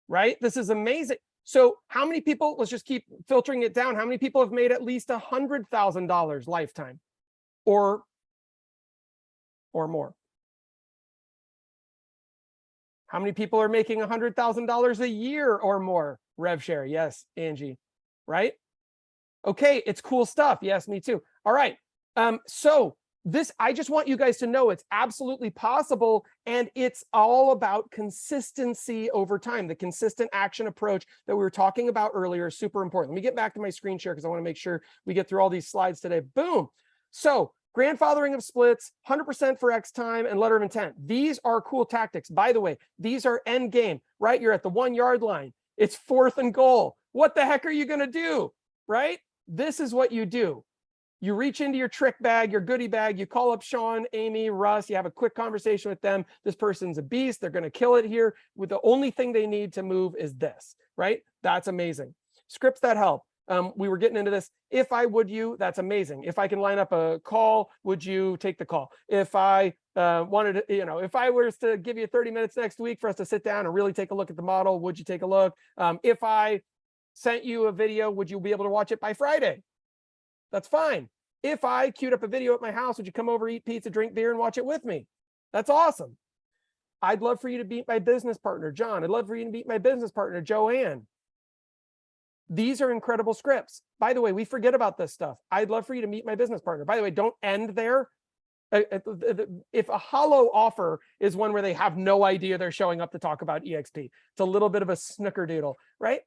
right? This is amazing. So how many people, let's just keep filtering it down. How many people have made at least $100,000 lifetime or more? How many people are making $100,000 a year or more? Rev share. Yes, Angie, right? Okay, it's cool stuff. Yes, me too. All right. So this, I just want you guys to know it's absolutely possible, and it's all about consistency over time. The consistent action approach that we were talking about earlier is super important. Let me get back to my screen share because I want to make sure we get through all these slides today. Boom. So grandfathering of splits, 100% for X time, and letter of intent. These are cool tactics. By the way, these are end game, right? You're at the 1 yard line. It's 4th and goal. What the heck are you going to do, right? This is what you do. You reach into your trick bag, your goodie bag, you call up Sean, Amy, Russ, you have a quick conversation with them. This person's a beast. They're going to kill it here. With the only thing they need to move is this, right? That's amazing. Scripts that help. We were getting into this. If I would you, that's amazing. If I can line up a call, would you take the call? If I wanted to, if I was to give you 30 minutes next week for us to sit down and really take a look at the model, would you take a look? If I sent you a video, would you be able to watch it by Friday? That's fine. If I queued up a video at my house, would you come over, eat pizza, drink beer, and watch it with me? That's awesome. I'd love for you to meet my business partner, John. I'd love for you to meet my business partner, Joanne. These are incredible scripts. By the way, we forget about this stuff. I'd love for you to meet my business partner. By the way, don't end there. If a hollow offer is one where they have no idea they're showing up to talk about EXP, it's a little bit of a snickerdoodle, right?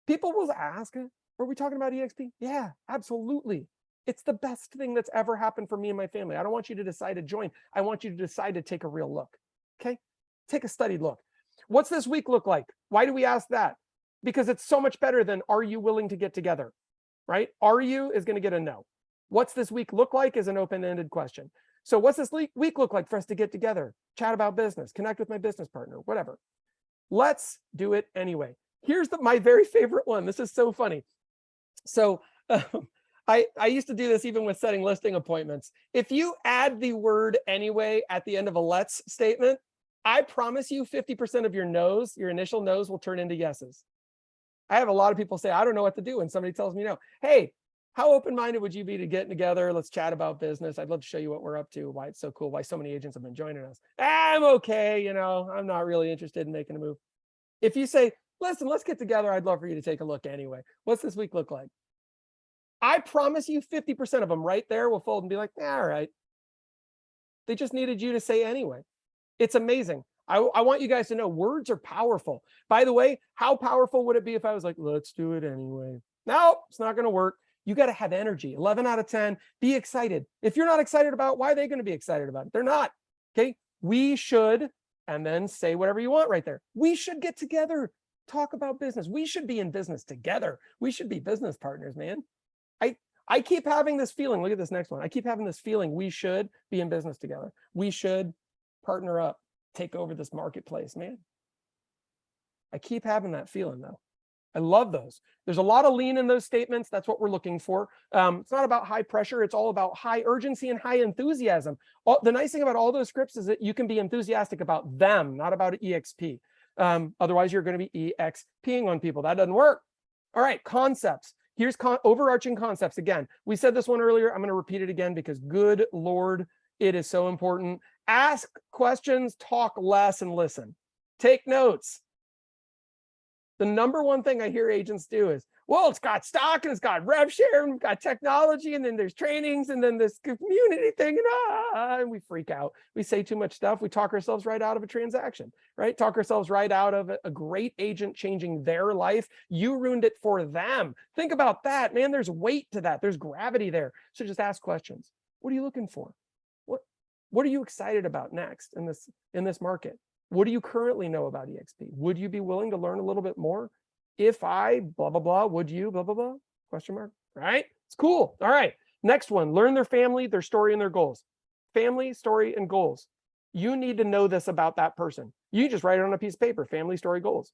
People will ask, are we talking about EXP? Yeah, absolutely. It's the best thing that's ever happened for me and my family. I don't want you to decide to join. I want you to decide to take a real look. Okay? Take a studied look. What's this week look like? Why do we ask that? Because it's so much better than, are you willing to get together? Right? Are you is going to get a no. What's this week look like is an open-ended question. So what's this week look like for us to get together, chat about business, connect with my business partner, whatever. Let's do it anyway. Here's my very favorite one. This is so funny. So I used to do this even with setting listing appointments. If you add the word anyway at the end of a let's statement, I promise you 50% of your no's, your initial no's, will turn into yeses. I have a lot of people say, I don't know what to do when somebody tells me no. Hey, how open-minded would you be to getting together? Let's chat about business. I'd love to show you what we're up to, why it's so cool, why so many agents have been joining us. I'm okay, I'm not really interested in making a move. If you say, listen, let's get together, I'd love for you to take a look anyway. What's this week look like? I promise you 50% of them right there will fold and be like, all right. They just needed you to say anyway. It's amazing. I want you guys to know words are powerful. By the way, how powerful would it be if I was like, let's do it anyway? No, it's not going to work. You got to have energy. 11 out of 10. Be excited. If you're not excited about it, why are they going to be excited about it? They're not. Okay. We should, and then say whatever you want right there. We should get together, talk about business. We should be in business together. We should be business partners, man. I keep having this feeling. Look at this next one. I keep having this feeling we should be in business together. We should partner up, take over this marketplace, man. I keep having that feeling though. I love those. There's a lot of lean in those statements. That's what we're looking for. It's not about high pressure. It's all about high urgency and high enthusiasm. The nice thing about all those scripts is that you can be enthusiastic about them, not about EXP. Otherwise, you're going to be EXPing on people. That doesn't work. All right, concepts. Here's overarching concepts. Again, we said this one earlier. I'm going to repeat it again because good Lord, it is so important. Ask questions, talk less, and listen. Take notes. The number one thing I hear agents do is, well, it's got stock and it's got rev share and we've got technology and then there's trainings and then this community thing and we freak out. We say too much stuff. We talk ourselves right out of a transaction, right? Talk ourselves right out of a great agent changing their life. You ruined it for them. Think about that, man. There's weight to that. There's gravity there. So just ask questions. What are you looking for? What are you excited about next in this market? What do you currently know about EXP? Would you be willing to learn a little bit more? If I blah, blah, blah, would you blah, blah, blah? Question mark, right? It's cool. All right. Next one, learn their family, their story, and their goals. Family, story, and goals. You need to know this about that person. You just write it on a piece of paper, family, story, goals.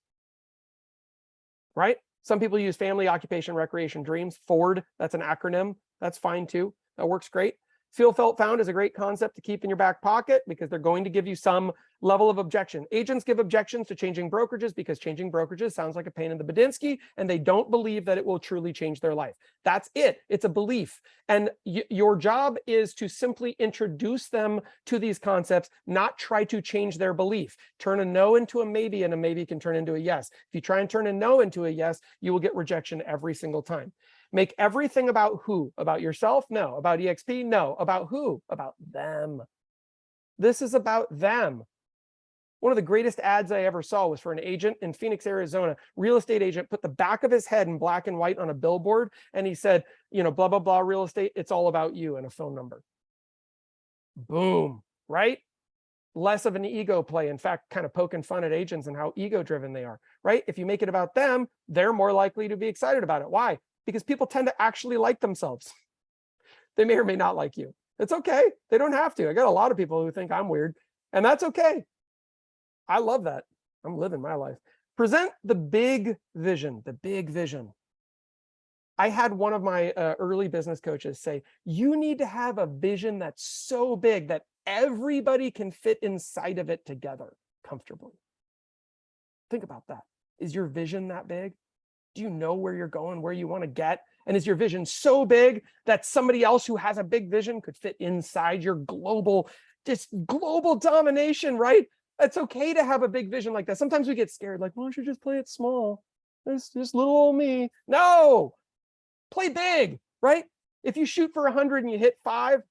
Right? Some people use family, occupation, recreation, dreams. FORD, that's an acronym. That's fine too. That works great. Feel, felt, found is a great concept to keep in your back pocket because they're going to give you some level of objection. Agents give objections to changing brokerages because changing brokerages sounds like a pain in the Badinsky, and they don't believe that it will truly change their life. That's it. It's a belief. And your job is to simply introduce them to these concepts, not try to change their belief. Turn a no into a maybe, and a maybe can turn into a yes. If you try and turn a no into a yes, you will get rejection every single time. Make everything about who? About yourself? No. About EXP? No. About who? About them. This is about them. One of the greatest ads I ever saw was for an agent in Phoenix, Arizona. Real estate agent put the back of his head in black and white on a billboard. And he said, you know, blah, blah, blah, real estate. It's all about you, and a phone number. Boom. Right? Less of an ego play. In fact, kind of poking fun at agents and how ego driven they are. Right? If you make it about them, they're more likely to be excited about it. Why? Because people tend to actually like themselves. They may or may not like you. It's okay. They don't have to. I got a lot of people who think I'm weird, and that's okay. I love that. I'm living my life. Present the big vision, the big vision. I had one of my early business coaches say, you need to have a vision that's so big that everybody can fit inside of it together comfortably. Think about that. Is your vision that big? Do you know where you're going, where you want to get? And is your vision so big that somebody else who has a big vision could fit inside your global domination, right? It's okay to have a big vision like that. Sometimes we get scared, like, why don't you just play it small? It's just little old me. No, play big, right? If you shoot for 100 and you hit 5,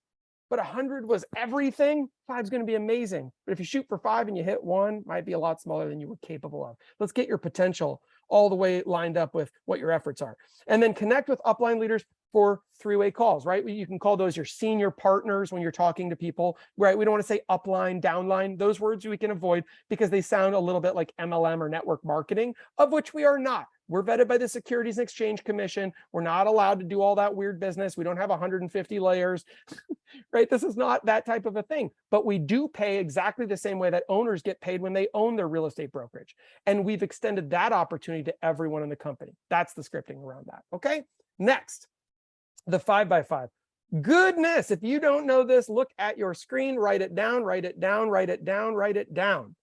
but 100 was everything, 5 is going to be amazing. But if you shoot for 5 and you hit 1, might be a lot smaller than you were capable of. Let's get your potential all the way lined up with what your efforts are. And then connect with upline leaders for three-way calls, right? You can call those your senior partners when you're talking to people, right? We don't want to say upline, downline. Those words we can avoid because they sound a little bit like MLM or network marketing, of which we are not. We're vetted by the Securities and Exchange Commission. We're not allowed to do all that weird business. We don't have 150 layers, right? This is not that type of a thing, but we do pay exactly the same way that owners get paid when they own their real estate brokerage. And we've extended that opportunity to everyone in the company. That's the scripting around that. Okay. Next, the 5x5. Goodness, if you don't know this, look at your screen, write it down, write it down, write it down, write it down.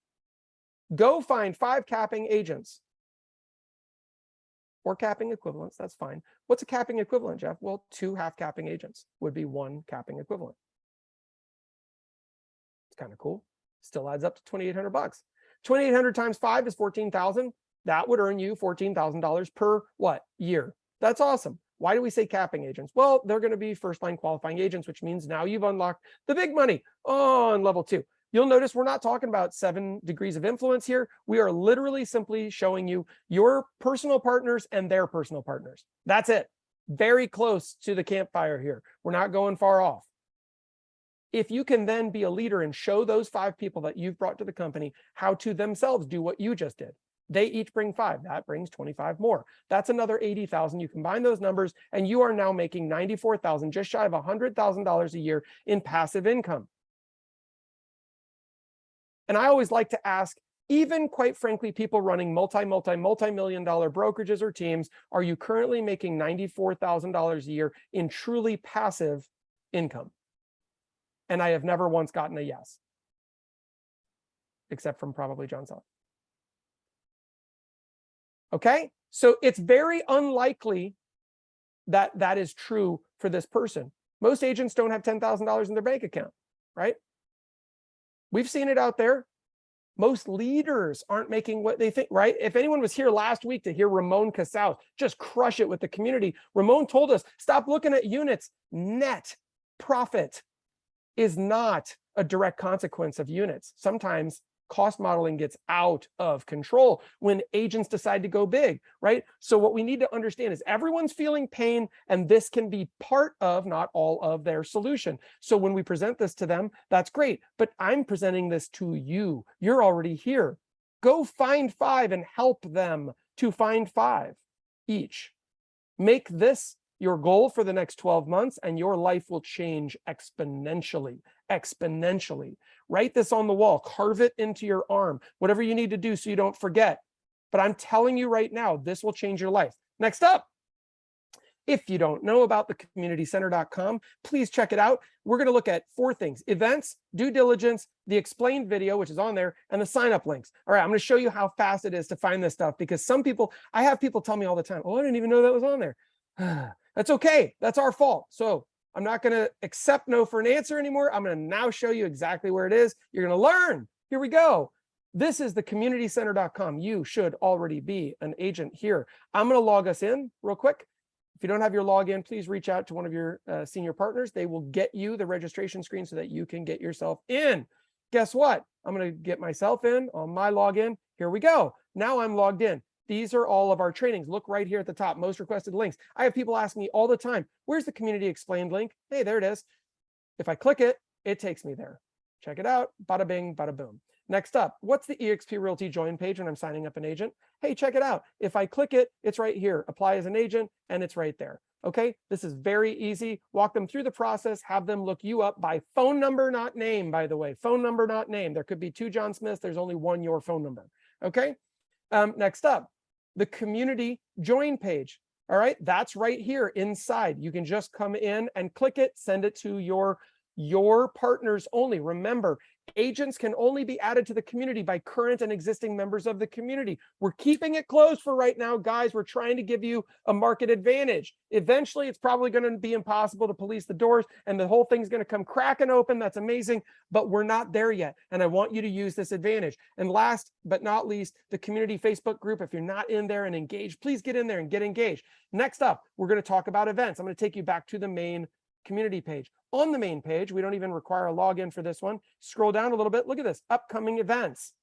Go find 5 capping agents. Or capping equivalents, that's fine. What's a capping equivalent, Jeff? Well, 2 half capping agents would be 1 capping equivalent. It's kind of cool. Still adds up to $2,800. 2,800 times 5 is 14,000. That would earn you $14,000 per what? Year. That's awesome. Why do we say capping agents? Well, they're going to be first line qualifying agents, which means now you've unlocked the big money on level 2. You'll notice we're not talking about 7 degrees of influence here. We are literally simply showing you your personal partners and their personal partners. That's it. Very close to the campfire here. We're not going far off. If you can then be a leader and show those 5 people that you've brought to the company how to themselves do what you just did. They each bring 5. That brings 25 more. That's another 80,000. You combine those numbers and you are now making 94,000, just shy of $100,000 a year in passive income. And I always like to ask, even quite frankly, people running multi-million dollar brokerages or teams, are you currently making $94,000 a year in truly passive income? And I have never once gotten a yes, except from probably John Sell. Okay, so it's very unlikely that is true for this person. Most agents don't have $10,000 in their bank account, right? We've seen it out there. Most leaders aren't making what they think, right? If anyone was here last week to hear Ramon Casal just crush it with the community, Ramon told us, stop looking at units. Net profit is not a direct consequence of units. Sometimes cost modeling gets out of control when agents decide to go big, right? So what we need to understand is everyone's feeling pain, and this can be part of, not all of, their solution. So when we present this to them, that's great, but I'm presenting this to you. You're already here. Go find 5 and help them to find 5 each. Make this your goal for the next 12 months, and your life will change exponentially. Write this on the wall, carve it into your arm, whatever you need to do so you don't forget. But I'm telling you right now, this will change your life. Next up, if you don't know about the communitycenter.com, please check it out. We're going to look at 4 things: events, due diligence, the explained video, which is on there, and the sign-up links. All right, I'm going to show you how fast it is to find this stuff, because I have people tell me all the time, oh, I didn't even know that was on there. That's okay. That's our fault. So I'm not going to accept no for an answer anymore. I'm going to now show you exactly where it is. You're going to learn. Here we go. This is the communitycenter.com. You should already be an agent here. I'm going to log us in real quick. If you don't have your login, please reach out to one of your senior partners. They will get you the registration screen so that you can get yourself in. Guess what? I'm going to get myself in on my login. Here we go. Now I'm logged in. These are all of our trainings. Look right here at the top, most requested links. I have people ask me all the time, where's the community explained link? Hey, there it is. If I click it, it takes me there. Check it out. Bada bing, bada boom. Next up, what's the eXp Realty join page when I'm signing up an agent? Hey, check it out. If I click it, it's right here. Apply as an agent, and it's right there. Okay, this is very easy. Walk them through the process, have them look you up by phone number, not name, by the way. Phone number, not name. There could be 2 John Smiths. There's only one your phone number. Okay, next up, the community join page. All right, that's right here inside. You can just come in and click it, send it to your partners only. Remember, agents can only be added to the community by current and existing members of the community. We're keeping it closed for right now, guys. We're trying to give you a market advantage. Eventually, it's probably going to be impossible to police the doors, and the whole thing's going to come cracking open. That's amazing, but we're not there yet, and I want you to use this advantage. And last but not least, the community Facebook group. If you're not in there and engaged, please get in there and get engaged. Next up, we're going to talk about events. I'm going to take you back to the main community page. On the main page, we don't even require a login for this one. Scroll down a little bit. Look at this, upcoming events.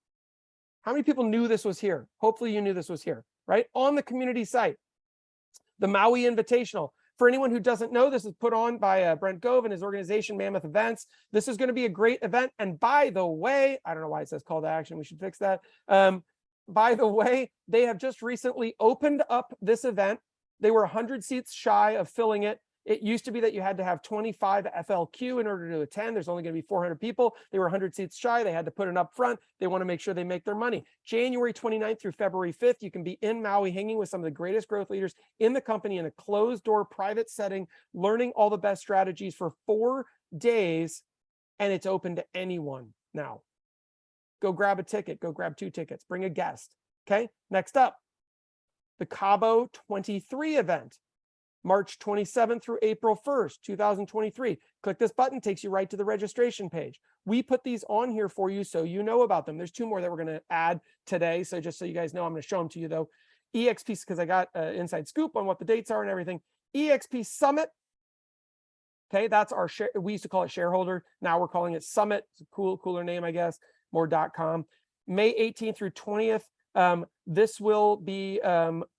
How many people knew this was here? Hopefully you knew this was here, right? On the community site, the Maui Invitational. For anyone who doesn't know, this is put on by Brent Gove and his organization, Mammoth Events. This is going to be a great event. And by the way, I don't know why it says call to action. We should fix that. By the way, they have just recently opened up this event. They were 100 seats shy of filling it. It used to be that you had to have 25 FLQ in order to attend. There's only going to be 400 people. They were 100 seats shy. They had to put it up front. They want to make sure they make their money. January 29th through February 5th, you can be in Maui hanging with some of the greatest growth leaders in the company in a closed door private setting, learning all the best strategies for 4 days. And it's open to anyone now. Go grab a ticket. Go grab 2 tickets. Bring a guest. Okay. Next up, the Cabo 23 event. March 27th through April 1st, 2023. Click this button, takes you right to the registration page. We put these on here for you so you know about them. There's 2 more that we're going to add today. So just so you guys know, I'm going to show them to you though. EXP, because I got an inside scoop on what the dates are and everything. EXP Summit. Okay, that's our share. We used to call it shareholder. Now we're calling it Summit. It's a cooler name, I guess. More.com. May 18th through 20th. This will be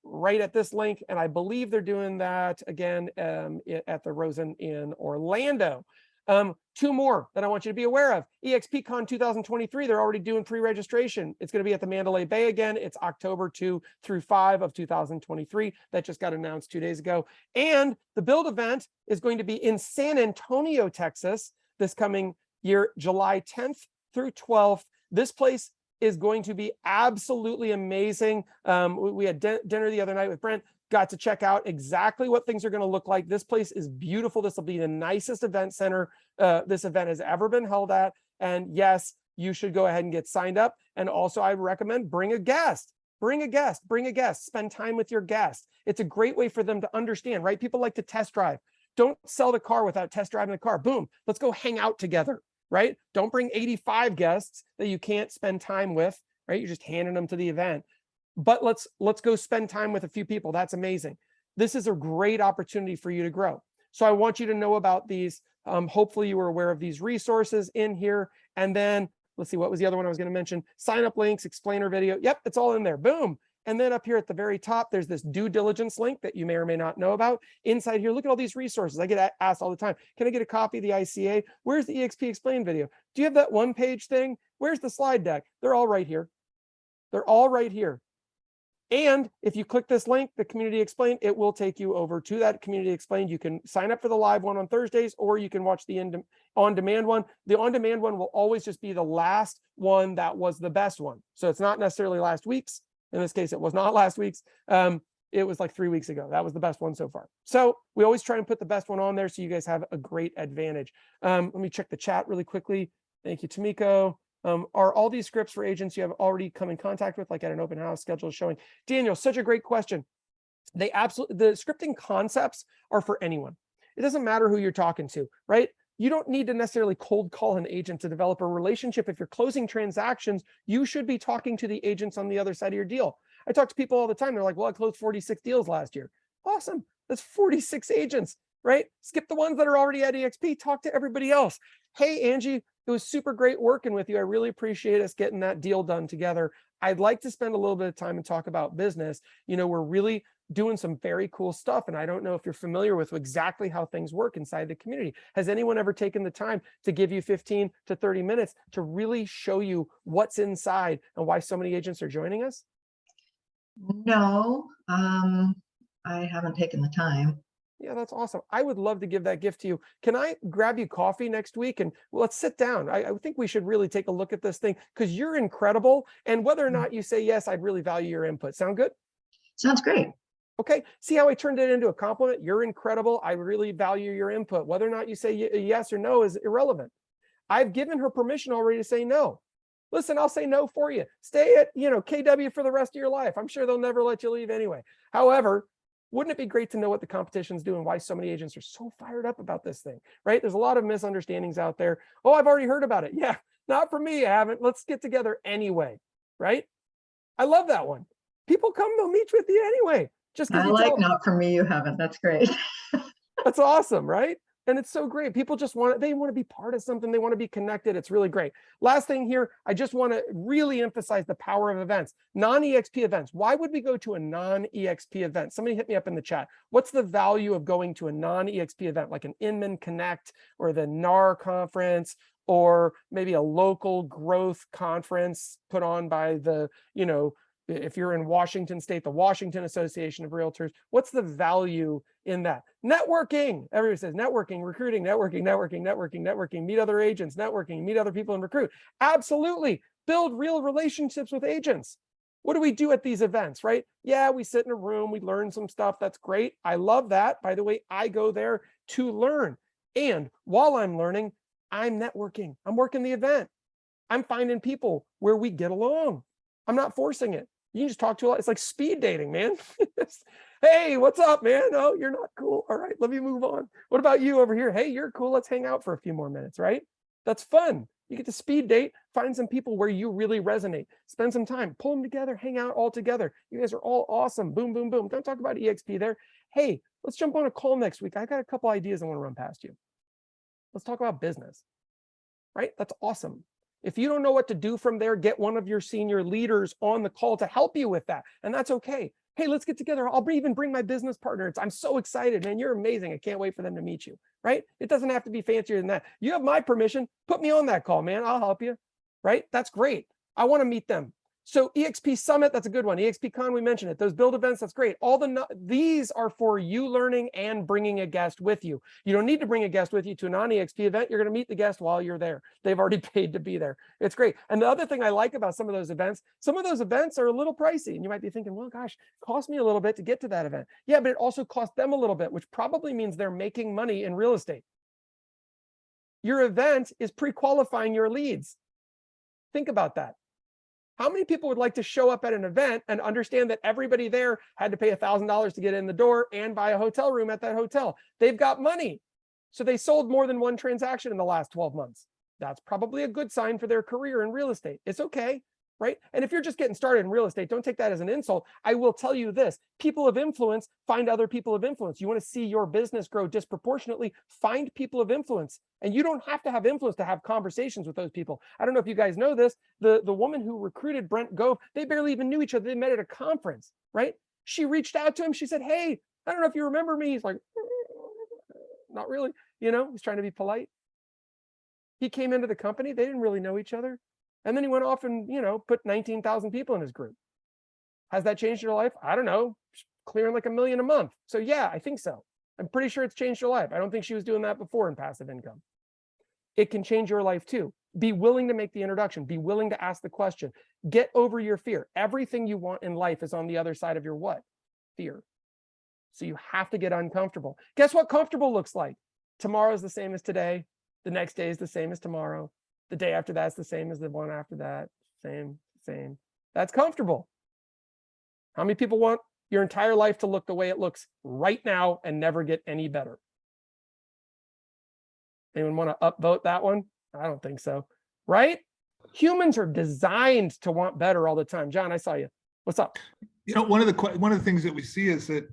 right at this link, and I believe they're doing that again at the Rosen in Orlando. 2 more that I want you to be aware of. EXPCon 2023, they're already doing pre-registration. It's going to be at the Mandalay Bay again. It's October 2 through 5 of 2023. That just got announced 2 days ago. And the Build event is going to be in San Antonio, Texas, this coming year, July 10th through 12th. This place is going to be absolutely amazing. We had dinner the other night with Brent, got to check out exactly what things are going to look like. This place is beautiful. This will be the nicest event center this event has ever been held at. And yes, you should go ahead and get signed up. And also I recommend bring a guest. bring a guest, spend time with your guest. It's a great way for them to understand, right? People like to test drive. Don't sell the car without test driving the car. Boom, let's go hang out together, right? Don't bring 85 guests that you can't spend time with, right? You're just handing them to the event. But let's go spend time with a few people. That's amazing. This is a great opportunity for you to grow. So I want you to know about these. Hopefully you were aware of these resources in here. And then let's see, what was the other one I was going to mention? Sign up links, explainer video. Yep, it's all in there. Boom. And then up here at the very top, there's this due diligence link that you may or may not know about. Inside here, look at all these resources. I get asked all the time, can I get a copy of the ICA? Where's the EXP Explain video? Do you have that one page thing? Where's the slide deck? They're all right here. They're all right here. And if you click this link, the Community Explained, it will take you over to that Community Explained. You can sign up for the live one on Thursdays, or you can watch the on-demand one. The on-demand one will always just be the last one that was the best one. So it's not necessarily last week's. In this case, it was not last week's. It was like 3 weeks ago. That was the best one so far. So we always try and put the best one on there so you guys have a great advantage. Let me check the chat really quickly. Thank you, Tamiko. Are all these scripts for agents you have already come in contact with, like at an open house schedule showing? Daniel, such a great question. The scripting concepts are for anyone. It doesn't matter who you're talking to, right? You don't need to necessarily cold call an agent to develop a relationship. If you're closing transactions, you should be talking to the agents on the other side of your deal. I talk to people all the time. They're like, well, I closed 46 deals last year. Awesome. That's 46 agents, right? Skip the ones that are already at EXP. Talk to everybody else. Hey, Angie, it was super great working with you. I really appreciate us getting that deal done together. I'd like to spend a little bit of time and talk about business. You know, we're really doing some very cool stuff. And I don't know if you're familiar with exactly how things work inside the community. Has anyone ever taken the time to give you 15 to 30 minutes to really show you what's inside and why so many agents are joining us? No, I haven't taken the time. Yeah, that's awesome. I would love to give that gift to you. Can I grab you coffee next week and let's sit down? I think we should really take a look at this thing because you're incredible. And whether or not you say yes, I'd really value your input. Sound good? Sounds great. Okay, see how I turned it into a compliment? You're incredible. I really value your input. Whether or not you say yes or no is irrelevant. I've given her permission already to say no. Listen, I'll say no for you. Stay at, KW for the rest of your life. I'm sure they'll never let you leave anyway. However, wouldn't it be great to know what the competition's doing, why so many agents are so fired up about this thing, right? There's a lot of misunderstandings out there. Oh, I've already heard about it. Yeah, not for me, I haven't. Let's get together anyway, right? I love that one. People come, they'll meet with you anyway. Just because I like not for me, you haven't. That's great. That's awesome, right? And it's so great. People just they want to be part of something. They want to be connected. It's really great. Last thing here, I just want to really emphasize the power of events. Non-EXP events. Why would we go to a non-EXP event? Somebody hit me up in the chat. What's the value of going to a non-EXP event like an Inman Connect or the NAR conference or maybe a local growth conference put on by the, if you're in Washington State, the Washington Association of Realtors? What's the value in that? Networking. Everybody says networking, recruiting, networking, meet other agents, networking, meet other people and recruit. Absolutely. Build real relationships with agents. What do we do at these events, right? Yeah, we sit in a room, we learn some stuff. That's great. I love that. By the way, I go there to learn. And while I'm learning, I'm networking. I'm working the event. I'm finding people where we get along. I'm not forcing it. You can just talk to a lot. It's like speed dating, man. Hey, what's up, man? Oh, you're not cool. All right, let me move on. What about you over here? Hey, you're cool. Let's hang out for a few more minutes, right? That's fun. You get to speed date, find some people where you really resonate, spend some time, pull them together, hang out all together. You guys are all awesome. Boom, boom, boom. Don't talk about EXP there. Hey, let's jump on a call next week. I got a couple ideas I want to run past you. Let's talk about business, right? That's awesome. If you don't know what to do from there, get one of your senior leaders on the call to help you with that. And that's okay. Hey, let's get together. I'll even bring my business partner. I'm so excited, man. You're amazing. I can't wait for them to meet you, right? It doesn't have to be fancier than that. You have my permission. Put me on that call, man. I'll help you, right? That's great. I want to meet them. So EXP Summit, that's a good one. EXP Con, we mentioned it. Those build events, that's great. These are for you learning and bringing a guest with you. You don't need to bring a guest with you to a non-EXP event. You're going to meet the guest while you're there. They've already paid to be there. It's great. And the other thing I like about some of those events are a little pricey. And you might be thinking, well, gosh, it cost me a little bit to get to that event. Yeah, but it also cost them a little bit, which probably means they're making money in real estate. Your event is pre-qualifying your leads. Think about that. How many people would like to show up at an event and understand that everybody there had to pay $1,000 to get in the door and buy a hotel room at that hotel? They've got money. So they sold more than one transaction in the last 12 months. That's probably a good sign for their career in real estate. It's okay, right? And if you're just getting started in real estate, don't take that as an insult. I will tell you this, people of influence find other people of influence. You want to see your business grow disproportionately, find people of influence. And you don't have to have influence to have conversations with those people. I don't know if you guys know this, the woman who recruited Brent Gove, they barely even knew each other. They met at a conference, right? She reached out to him. She said, hey, I don't know if you remember me. He's like, not really, he's trying to be polite. He came into the company. They didn't really know each other. And then he went off and, put 19,000 people in his group. Has that changed your life? I don't know. Clearing like $1 million a month. So yeah, I think so. I'm pretty sure it's changed your life. I don't think she was doing that before in passive income. It can change your life too. Be willing to make the introduction. Be willing to ask the question. Get over your fear. Everything you want in life is on the other side of your what? Fear. So you have to get uncomfortable. Guess what comfortable looks like? Tomorrow is the same as today. The next day is the same as tomorrow. The day after that's the same as the one after that. Same. That's comfortable. How many people want your entire life to look the way it looks right now and never get any better? Anyone want to upvote that one? I don't think so. Right? Humans are designed to want better all the time. John, I saw you. What's up? One of the things that we see is that,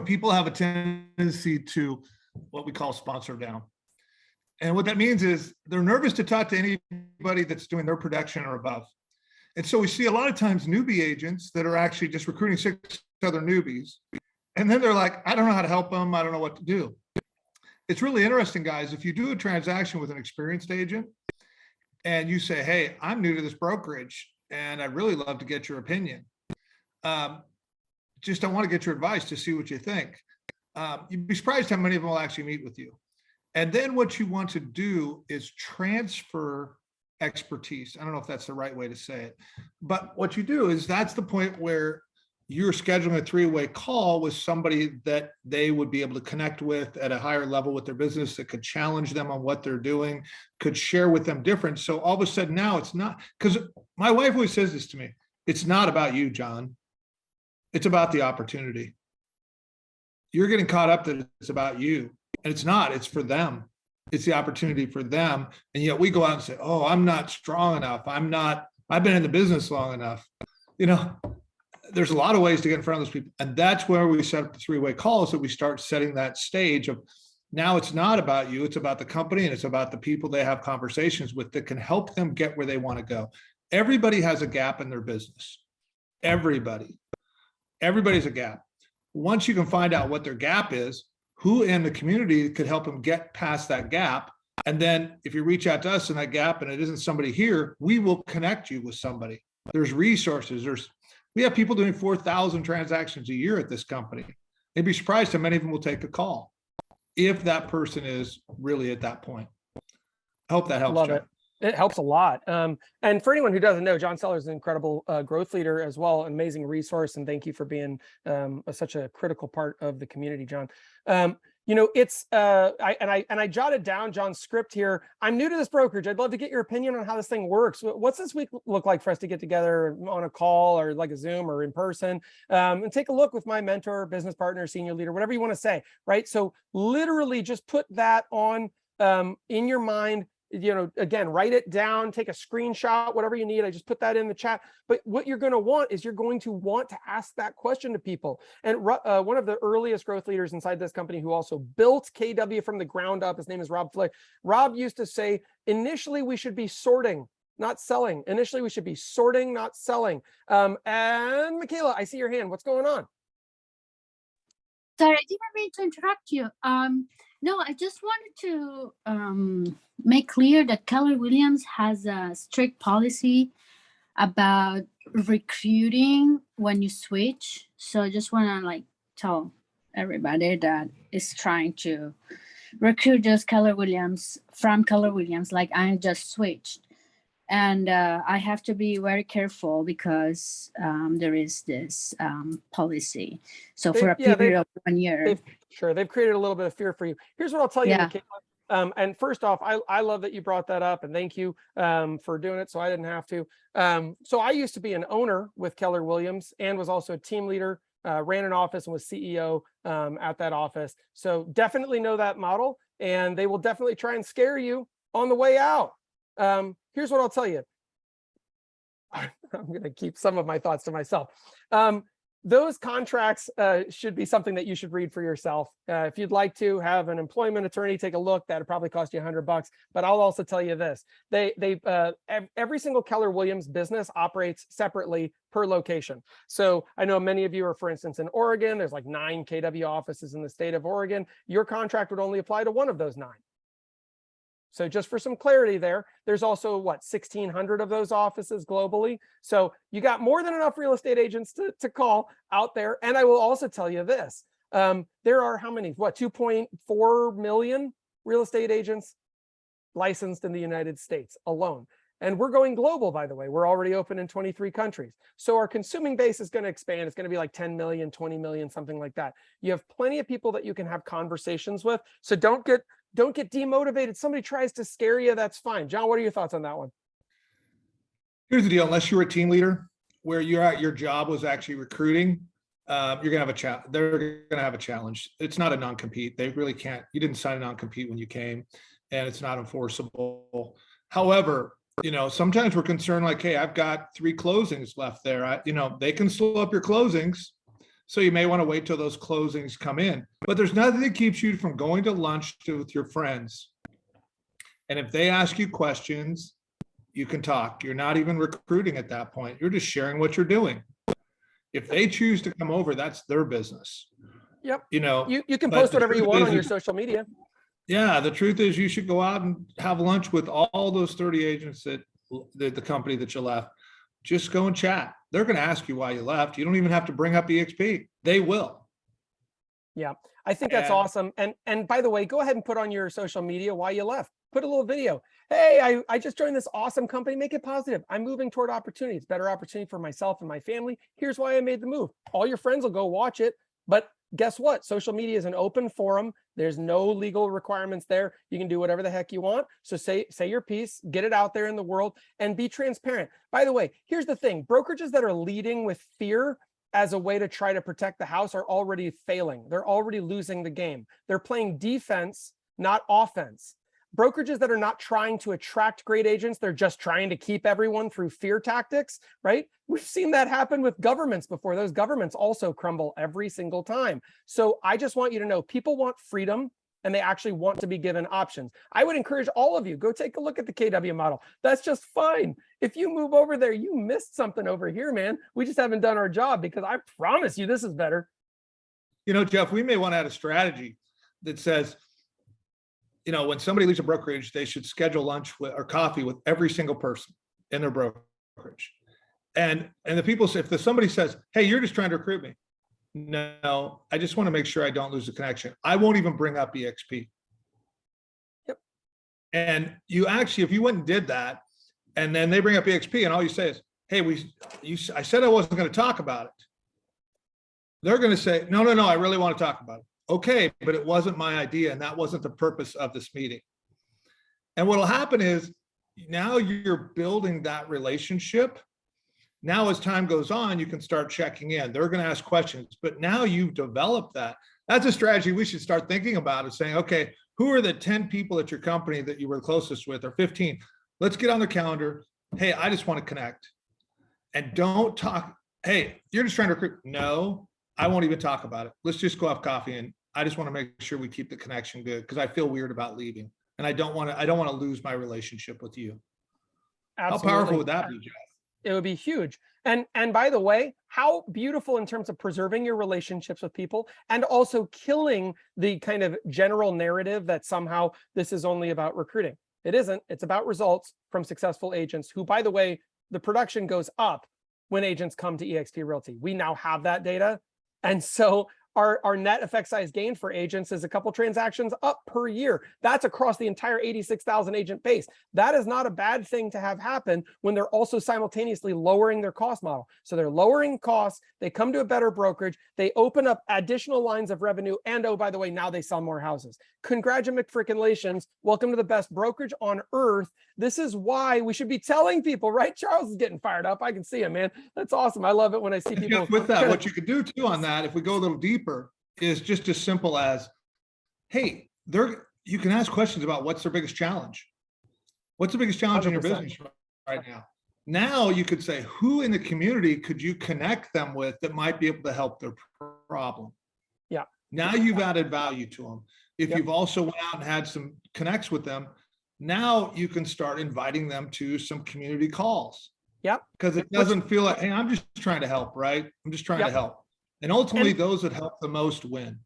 people have a tendency to what we call sponsor down. And what that means is they're nervous to talk to anybody that's doing their production or above. And so we see a lot of times newbie agents that are actually just recruiting 6 other newbies. And then they're like, I don't know how to help them. I don't know what to do. It's really interesting, guys. If you do a transaction with an experienced agent and you say, hey, I'm new to this brokerage and I'd really love to get your opinion. I want to get your advice to see what you think. You'd be surprised how many of them will actually meet with you. And then what you want to do is transfer expertise. I don't know if that's the right way to say it, but what you do is that's the point where you're scheduling a 3-way call with somebody that they would be able to connect with at a higher level with their business, that could challenge them on what they're doing, could share with them different. So all of a sudden now it's not, because my wife always says this to me, it's not about you, John. It's about the opportunity. You're getting caught up that it's about you. And it's not, it's for them. It's the opportunity for them. And yet we go out and say, oh, I'm not strong enough. I've been in the business long enough. There's a lot of ways to get in front of those people. And that's where we set up the 3-way calls, that we start setting that stage of, now it's not about you, it's about the company, and it's about the people they have conversations with that can help them get where they want to go. Everybody has a gap in their business. Everybody's a gap. Once you can find out what their gap is, who in the community could help them get past that gap. And then if you reach out to us in that gap and it isn't somebody here, we will connect you with somebody. There's resources. We have people doing 4,000 transactions a year at this company. They'd be surprised how many of them will take a call if that person is really at that point. I hope that helps. Love John. It helps a lot. And for anyone who doesn't know, John Sellers is an incredible growth leader as well, an amazing resource. And thank you for being such a critical part of the community, John. I jotted down John's script here. I'm new to this brokerage. I'd love to get your opinion on how this thing works. What's this week look like for us to get together on a call or like a Zoom or in person and take a look with my mentor, business partner, senior leader, whatever you want to say, right? So literally just put that on in your mind. Again, write it down, take a screenshot, whatever you need. I just put that in the chat. But what you're going to want is you're going to want to ask that question to people. And one of the earliest growth leaders inside this company who also built KW from the ground up, his name is Rob Flick. Rob used to say, initially we should be sorting, not selling. Initially we should be sorting, not selling. And Michaela, I see your hand. What's going on? Sorry, I didn't mean to interrupt you. No, I just wanted to make clear that Keller Williams has a strict policy about recruiting when you switch. So I just want to tell everybody that is trying to recruit just Keller Williams from Keller Williams, like I just switched. And I have to be very careful because there is this policy. So for a period of 1 year. They've created a little bit of fear for you. Here's what I'll tell you, Yeah. Michaela. And first off, I love that you brought that up, and thank you for doing it so I didn't have to. So I used to be an owner with Keller Williams and was also a team leader, ran an office and was CEO at that office. So definitely know that model, and they will definitely try and scare you on the way out. Here's what I'll tell you. I'm going to keep some of my thoughts to myself. Those contracts should be something that you should read for yourself. If you'd like to have an employment attorney take a look, that'd probably cost you $100. But I'll also tell you this: every single Keller Williams business operates separately per location. So I know many of you are, for instance, in Oregon. There's like 9 KW offices in the state of Oregon. Your contract would only apply to one of those 9. So just for some clarity there, there's also, what, 1,600 of those offices globally. So you got more than enough real estate agents to call out there. And I will also tell you this, there are how many, what, 2.4 million real estate agents licensed in the United States alone. And we're going global, by the way. We're already open in 23 countries. So our consuming base is going to expand. It's going to be like 10 million, 20 million, something like that. You have plenty of people that you can have conversations with. So don't get demotivated. Somebody tries to scare you, that's fine. John, what are your thoughts on that one? Here's the deal. Unless you're a team leader where your job was actually recruiting, you're going to have a challenge. They're going to have a challenge. It's not a non-compete. They really can't. You didn't sign a non-compete when you came, and it's not enforceable. However, sometimes we're concerned like, hey, I've got 3 closings left there. They can slow up your closings. So you may want to wait till those closings come in. But there's nothing that keeps you from going to lunch with your friends. And if they ask you questions, you can talk. You're not even recruiting at that point. You're just sharing what you're doing. If they choose to come over, that's their business. Yep. You can post whatever you want on your social media. Yeah. The truth is you should go out and have lunch with all those 30 agents that the company that you left. Just go and chat. They're going to ask you why you left. You don't even have to bring up EXP. They will. Yeah, I think that's awesome. And by the way, go ahead and put on your social media why you left. Put a little video. Hey, I just joined this awesome company. Make it positive. I'm moving toward opportunities, better opportunity for myself and my family. Here's why I made the move. All your friends will go watch it. But guess what? Social media is an open forum. There's no legal requirements there. You can do whatever the heck you want. So say your piece, get it out there in the world, and be transparent. By the way, here's the thing. Brokerages that are leading with fear as a way to try to protect the house are already failing. They're already losing the game. They're playing defense, not offense. Brokerages that are not trying to attract great agents, they're just trying to keep everyone through fear tactics, right? We've seen that happen with governments before. Those governments also crumble every single time. So I just want you to know people want freedom and they actually want to be given options. I would encourage all of you, go take a look at the KW model. That's just fine. If you move over there, you missed something over here, man. We just haven't done our job because I promise you this is better. Jeff, we may want to add a strategy that says, when somebody leaves a brokerage, they should schedule lunch or coffee with every single person in their brokerage. And the people say, if somebody says, hey, you're just trying to recruit me. No, I just want to make sure I don't lose the connection. I won't even bring up EXP. Yep. And you actually, if you went and did that, and then they bring up EXP and all you say is, hey, I said I wasn't going to talk about it. They're going to say, no, I really want to talk about it. Okay, but it wasn't my idea, and that wasn't the purpose of this meeting. And what'll happen is now you're building that relationship. Now, as time goes on, you can start checking in. They're going to ask questions, but now you've developed that. That's a strategy we should start thinking about, is saying, okay, who are the 10 people at your company that you were closest with, or 15? Let's get on the calendar. Hey, I just want to connect. And don't talk. Hey, you're just trying to recruit. No, I won't even talk about it. Let's just go have coffee, and I just want to make sure we keep the connection good because I feel weird about leaving, and I don't want to lose my relationship with you. Absolutely. How powerful would that be, Jeff? It would be huge. And by the way, how beautiful in terms of preserving your relationships with people and also killing the kind of general narrative that somehow this is only about recruiting. It isn't. It's about results from successful agents who, by the way, the production goes up when agents come to eXp Realty. We now have that data. And so Our net effect size gain for agents is a couple transactions up per year. That's across the entire 86,000 agent base. That is not a bad thing to have happen when they're also simultaneously lowering their cost model. So they're lowering costs, they come to a better brokerage, they open up additional lines of revenue, and oh, by the way, now they sell more houses. Congratulations. Welcome to the best brokerage on earth. This is why we should be telling people, right? Charles is getting fired up. I can see him, man. That's awesome. I love it when I see people. With that, what you could do too on that, if we go a little deeper, is just as simple as, hey, you can ask questions about what's their biggest challenge. What's the biggest challenge in your 100%. business right now? Now you could say, who in the community could you connect them with that might be able to help their problem? Yeah. Now you've added value to them. If Yep. you've also went out and had some connects with them, now you can start inviting them to some community calls. Yep. Because it doesn't feel like, hey, I'm just trying to help, right? I'm just trying Yep. to help. And ultimately, those that help the most win.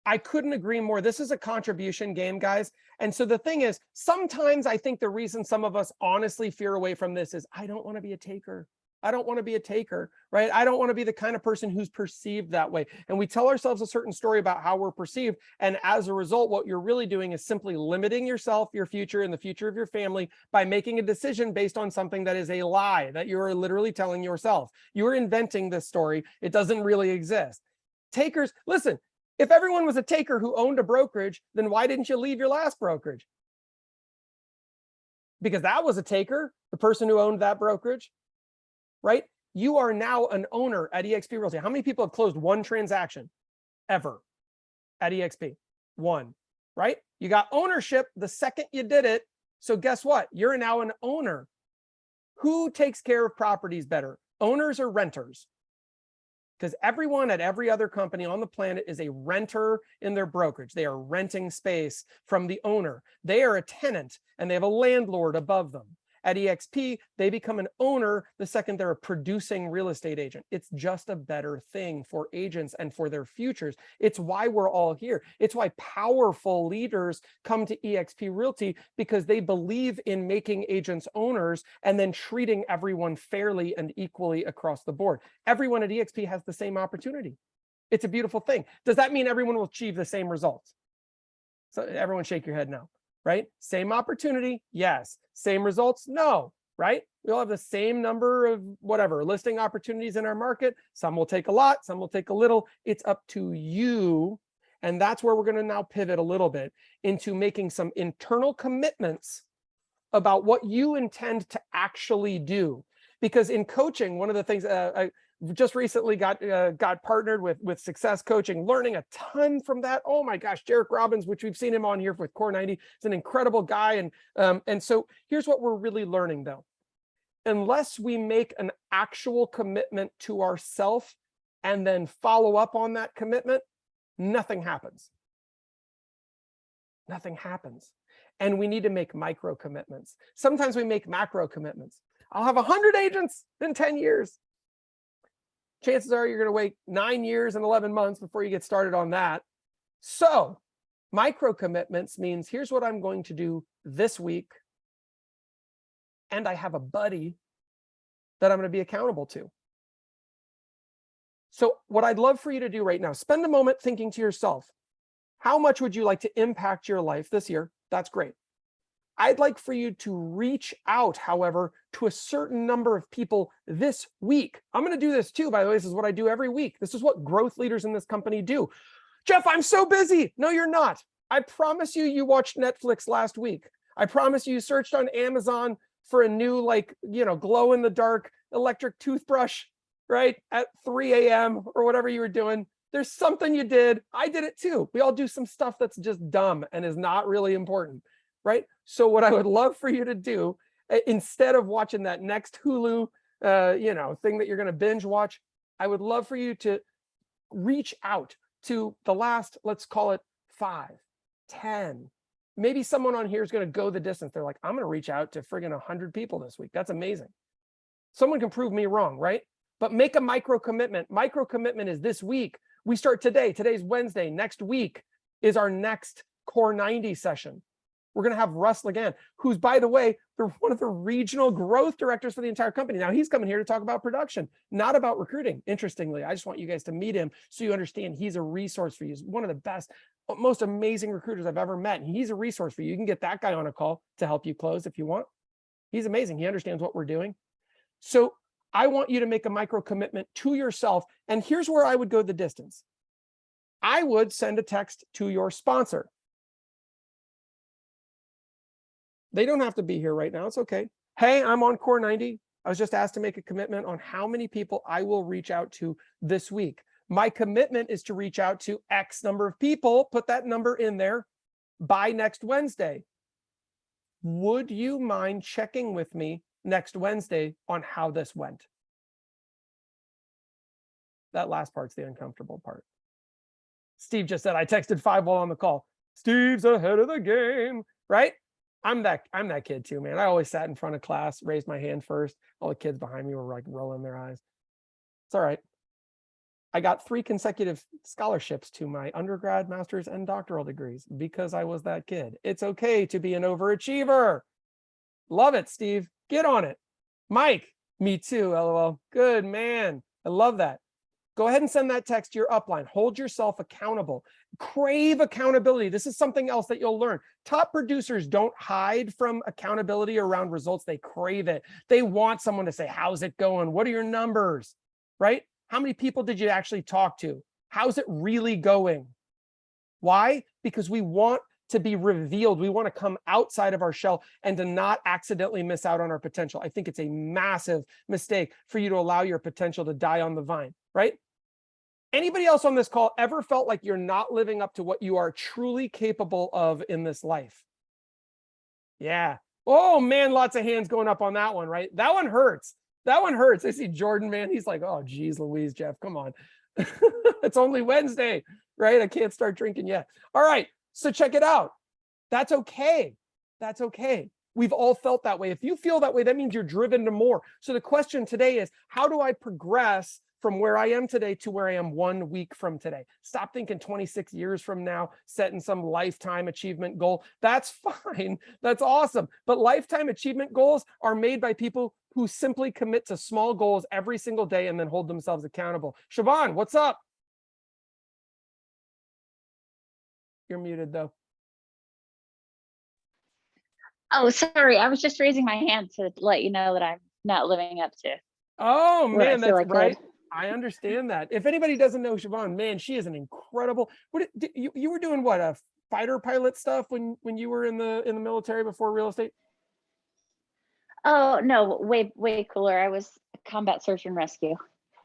I couldn't agree more. This is a contribution game, guys. And so the thing is, sometimes I think the reason some of us honestly fear away from this is, I don't want to be a taker. I don't want to be a taker, right? I don't want to be the kind of person who's perceived that way. And we tell ourselves a certain story about how we're perceived. And as a result, what you're really doing is simply limiting yourself, your future, and the future of your family by making a decision based on something that is a lie that you are literally telling yourself. You're inventing this story. It doesn't really exist. Takers, listen, if everyone was a taker who owned a brokerage, then why didn't you leave your last brokerage? Because that was a taker, the person who owned that brokerage. Right? You are now an owner at eXp Realty. How many people have closed one transaction ever at eXp? One, right? You got ownership the second you did it. So guess what? You're now an owner. Who takes care of properties better, owners or renters? Because everyone at every other company on the planet is a renter in their brokerage. They are renting space from the owner. They are a tenant and they have a landlord above them. At eXp, they become an owner the second they're a producing real estate agent. It's just a better thing for agents and for their futures. It's why we're all here. It's why powerful leaders come to eXp Realty, because they believe in making agents owners and then treating everyone fairly and equally across the board. Everyone at eXp has the same opportunity. It's a beautiful thing. Does that mean everyone will achieve the same results? So everyone shake your head no. Right? Same opportunity, yes. Same results, no, right? We all have the same number of whatever listing opportunities in our market. Some will take a lot, some will take a little. It's up to you. And that's where we're going to now pivot a little bit into making some internal commitments about what you intend to actually do. Because in coaching, one of the things I just recently got partnered with Success Coaching, learning a ton from that. Oh my gosh, Jarek Robbins, which we've seen him on here with Core 90, is an incredible guy. And so here's what we're really learning though. Unless we make an actual commitment to ourselves and then follow up on that commitment, nothing happens. Nothing happens. And we need to make micro commitments. Sometimes we make macro commitments. I'll have 100 agents in 10 years. Chances are you're going to wait 9 years and 11 months before you get started on that. So micro commitments means here's what I'm going to do this week. And I have a buddy that I'm going to be accountable to. So what I'd love for you to do right now, spend a moment thinking to yourself, how much would you like to impact your life this year? That's great. I'd like for you to reach out, however, to a certain number of people this week. I'm going to do this too, by the way. This is what I do every week. This is what growth leaders in this company do. Jeff, I'm so busy. No, you're not. I promise you, you watched Netflix last week. I promise you searched on Amazon for a new, glow in the dark electric toothbrush, right? At 3 a.m. or whatever you were doing. There's something you did. I did it too. We all do some stuff that's just dumb and is not really important. Right? So what I would love for you to do, instead of watching that next Hulu, thing that you're going to binge watch, I would love for you to reach out to the last, let's call it 5, 10. Maybe someone on here is going to go the distance. They're like, I'm going to reach out to friggin' 100 people this week. That's amazing. Someone can prove me wrong, right? But make a micro commitment. Micro commitment is this week. We start today. Today's Wednesday. Next week is our next Core 90 session. We're going to have Russ Ligan, who's, by the way, they're one of the regional growth directors for the entire company. Now he's coming here to talk about production, not about recruiting. Interestingly, I just want you guys to meet him so you understand he's a resource for you. He's one of the best, most amazing recruiters I've ever met. And he's a resource for you. You can get that guy on a call to help you close if you want. He's amazing. He understands what we're doing. So I want you to make a micro commitment to yourself. And here's where I would go the distance. I would send a text to your sponsor. They don't have to be here right now. It's okay. Hey, I'm on Core 90. I was just asked to make a commitment on how many people I will reach out to this week. My commitment is to reach out to X number of people. Put that number in there by next Wednesday. Would you mind checking with me next Wednesday on how this went? That last part's the uncomfortable part. Steve just said, I texted 5 while on the call. Steve's ahead of the game, right? I'm that kid too, man. I always sat in front of class, raised my hand first. All the kids behind me were like rolling their eyes. It's all right. I got 3 consecutive scholarships to my undergrad, master's, and doctoral degrees because I was that kid. It's okay to be an overachiever. Love it, Steve. Get on it. Mike, me too, LOL. Good man. I love that. Go ahead and send that text to your upline. Hold yourself accountable. Crave accountability. This is something else that you'll learn. Top producers don't hide from accountability around results. They crave it. They want someone to say, how's it going? What are your numbers? Right? How many people did you actually talk to? How's it really going? Why? Because we want to be revealed. We want to come outside of our shell and to not accidentally miss out on our potential. I think it's a massive mistake for you to allow your potential to die on the vine, right? Anybody else on this call ever felt like you're not living up to what you are truly capable of in this life? Yeah. Oh man, lots of hands going up on that one, right? That one hurts. That one hurts. I see Jordan, man. He's like, oh, geez, Louise, Jeff, come on. It's only Wednesday, right? I can't start drinking yet. All right. So check it out. That's okay. That's okay. We've all felt that way. If you feel that way, that means you're driven to more. So the question today is, how do I progress from where I am today to where I am 1 week from today? Stop thinking 26 years from now, setting some lifetime achievement goal. That's fine. That's awesome. But lifetime achievement goals are made by people who simply commit to small goals every single day and then hold themselves accountable. Siobhan, what's up? You're muted though. Oh, sorry. I was just raising my hand to let you know that I'm not living up to Oh what I man, feel that's I right. could. I understand that. If anybody doesn't know Siobhan, man, she is an incredible. You were doing what, a fighter pilot stuff when you were in the military before real estate? Oh no, way cooler. I was combat search and rescue.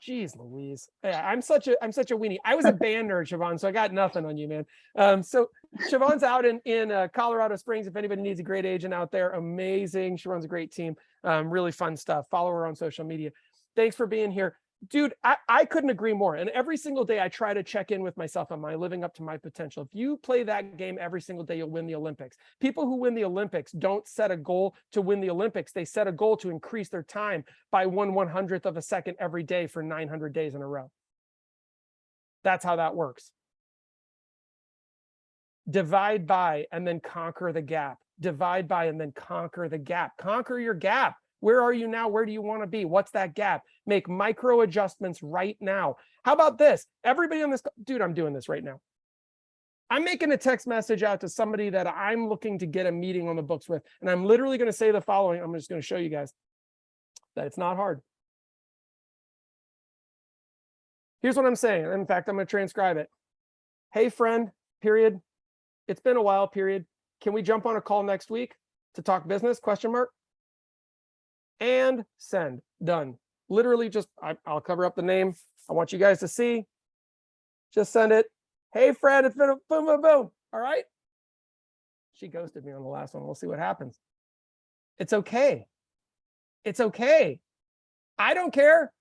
Jeez Louise. Yeah, I'm such a weenie. I was a band nerd, Siobhan, so I got nothing on you, man. So Siobhan's out in Colorado Springs. If anybody needs a great agent out there, amazing. She runs a great team. Really fun stuff. Follow her on social media. Thanks for being here. Dude, I couldn't agree more. And every single day I try to check in with myself. Am I living up to my potential? If you play that game every single day, you'll win the Olympics. People who win the Olympics don't set a goal to win the Olympics. They set a goal to increase their time by 1/100th of a second every day for 900 days in a row. That's how that works. Divide by and then conquer the gap. Divide by and then conquer the gap. Conquer your gap. Where are you now? Where do you want to be? What's that gap? Make micro adjustments right now. How about this? Everybody on this, dude, I'm doing this right now. I'm making a text message out to somebody that I'm looking to get a meeting on the books with. And I'm literally going to say the following. I'm just going to show you guys that it's not hard. Here's what I'm saying. In fact, I'm going to transcribe it. Hey, friend, period. It's been a while, period. Can we jump on a call next week to talk business? Question mark. And send. Done. Literally just, I'll cover up the name. I want you guys to see. Just send it. Hey, Fred, it's been a boom, boom, boom. All right. She ghosted me on the last one. We'll see what happens. It's okay. It's okay. I don't care.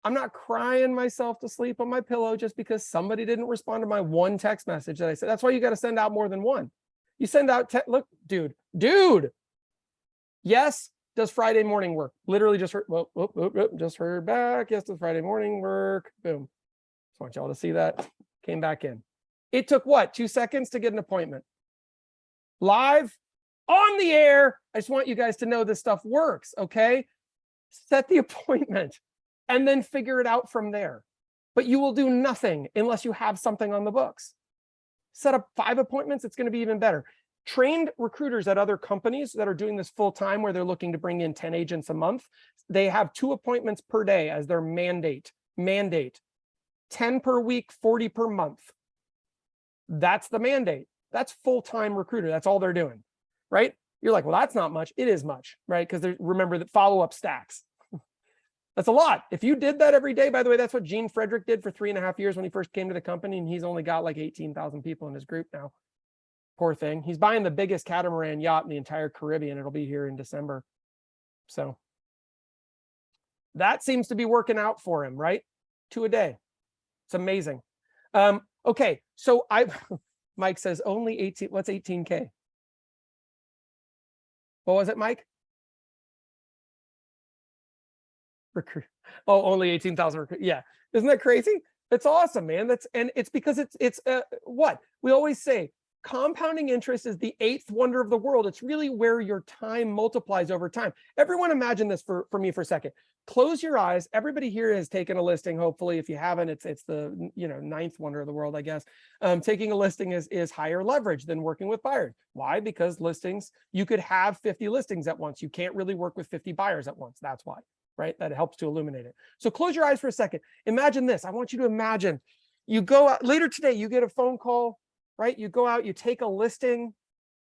I'm not crying myself to sleep on my pillow just because somebody didn't respond to my one text message that I said. That's why you got to send out more than one. You send out, look, dude. Yes. Does Friday morning work? Literally just heard, just heard back. Yes, does Friday morning work? Boom. Just want y'all to see that. Came back in. It took what? 2 seconds to get an appointment. live on the air. I just want you guys to know this stuff works, okay? Set the appointment and then figure it out from there. But you will do nothing unless you have something on the books. Set up 5 appointments, it's going to be even better. Trained recruiters at other companies that are doing this full time, where they're looking to bring in 10 agents a month, they have 2 appointments per day as their mandate. 10 per week, 40 per month. That's the mandate. That's full-time recruiter. That's all they're doing, right? You're like, well, that's not much. It is much, right? Because remember that follow-up stacks. That's a lot. If you did that every day, by the way, that's what Gene Frederick did for 3.5 years when he first came to the company, and he's only got like 18,000 people in his group now. Poor thing. He's buying the biggest catamaran yacht in the entire Caribbean. It'll be here in December. So that seems to be working out for him, right? 2 a day. It's amazing. Okay, so Mike says only 18. What's 18K? What was it, Mike? Recruit. Oh, only 18,000. Yeah, isn't that crazy? It's awesome, man. And it's because it's what we always say. Compounding interest is the 8th wonder of the world. It's really where your time multiplies over time. Everyone imagine this for me for a second. Close your eyes. Everybody here has taken a listing. Hopefully, if you haven't, it's the 9th wonder of the world, I guess. Taking a listing is higher leverage than working with buyers. Why? Because listings, you could have 50 listings at once. You can't really work with 50 buyers at once. That's why, right? That helps to illuminate it. So close your eyes for a second. Imagine this. I want you to imagine you go out later today, you get a phone call, right? You go out, you take a listing,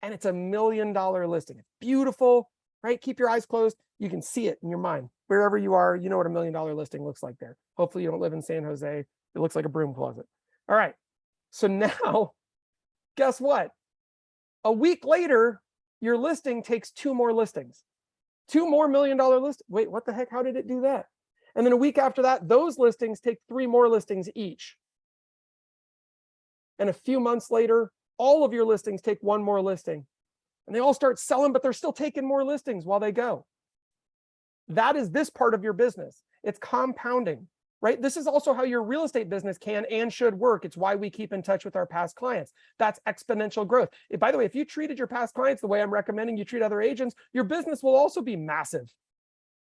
and it's $1 million listing. It's beautiful, right? Keep your eyes closed. You can see it in your mind. Wherever you are, you know what $1 million listing looks like there. Hopefully you don't live in San Jose. It looks like a broom closet. All right. So now, guess what? A week later, your listing takes 2 more listings. 2 more $1 million listings. Wait, what the heck? How did it do that? And then a week after that, those listings take 3 more listings each. And a few months later, all of your listings take 1 more listing. And they all start selling, but they're still taking more listings while they go. That is this part of your business. It's compounding, right? This is also how your real estate business can and should work. It's why we keep in touch with our past clients. That's exponential growth. By the way, if you treated your past clients the way I'm recommending you treat other agents, your business will also be massive.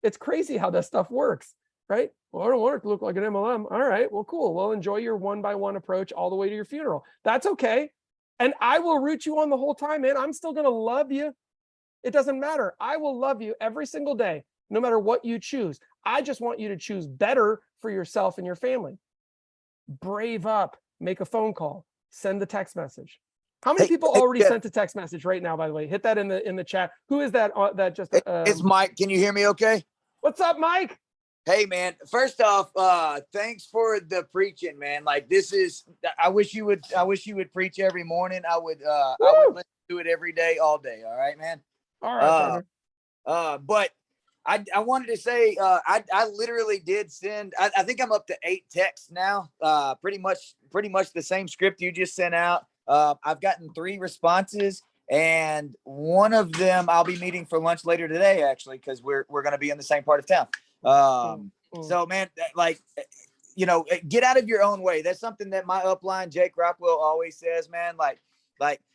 It's crazy how this stuff works, right? Well, I don't want it to look like an MLM. All right, well, cool. Well, enjoy your 1-by-1 approach all the way to your funeral. That's okay. And I will root you on the whole time, man. I'm still going to love you. It doesn't matter. I will love you every single day, no matter what you choose. I just want you to choose better for yourself and your family. Brave up, make a phone call, send the text message. How many people already sent a text message right now, by the way? Hit that in the chat. Who is that? That just it's Mike. Can you hear me okay? What's up, Mike? Hey man, first off, thanks for the preaching, man. Like this is, I wish you would preach every morning. I would listen to it every day, all day. All right, man. All right. But I wanted to say, I literally did send, I think I'm up to 8 texts now. Pretty much the same script you just sent out. I've gotten 3 responses, and one of them I'll be meeting for lunch later today, actually, because we're going to be in the same part of town. So man, like, get out of your own way. That's something that my upline, Jake Rockwell, always says, man, like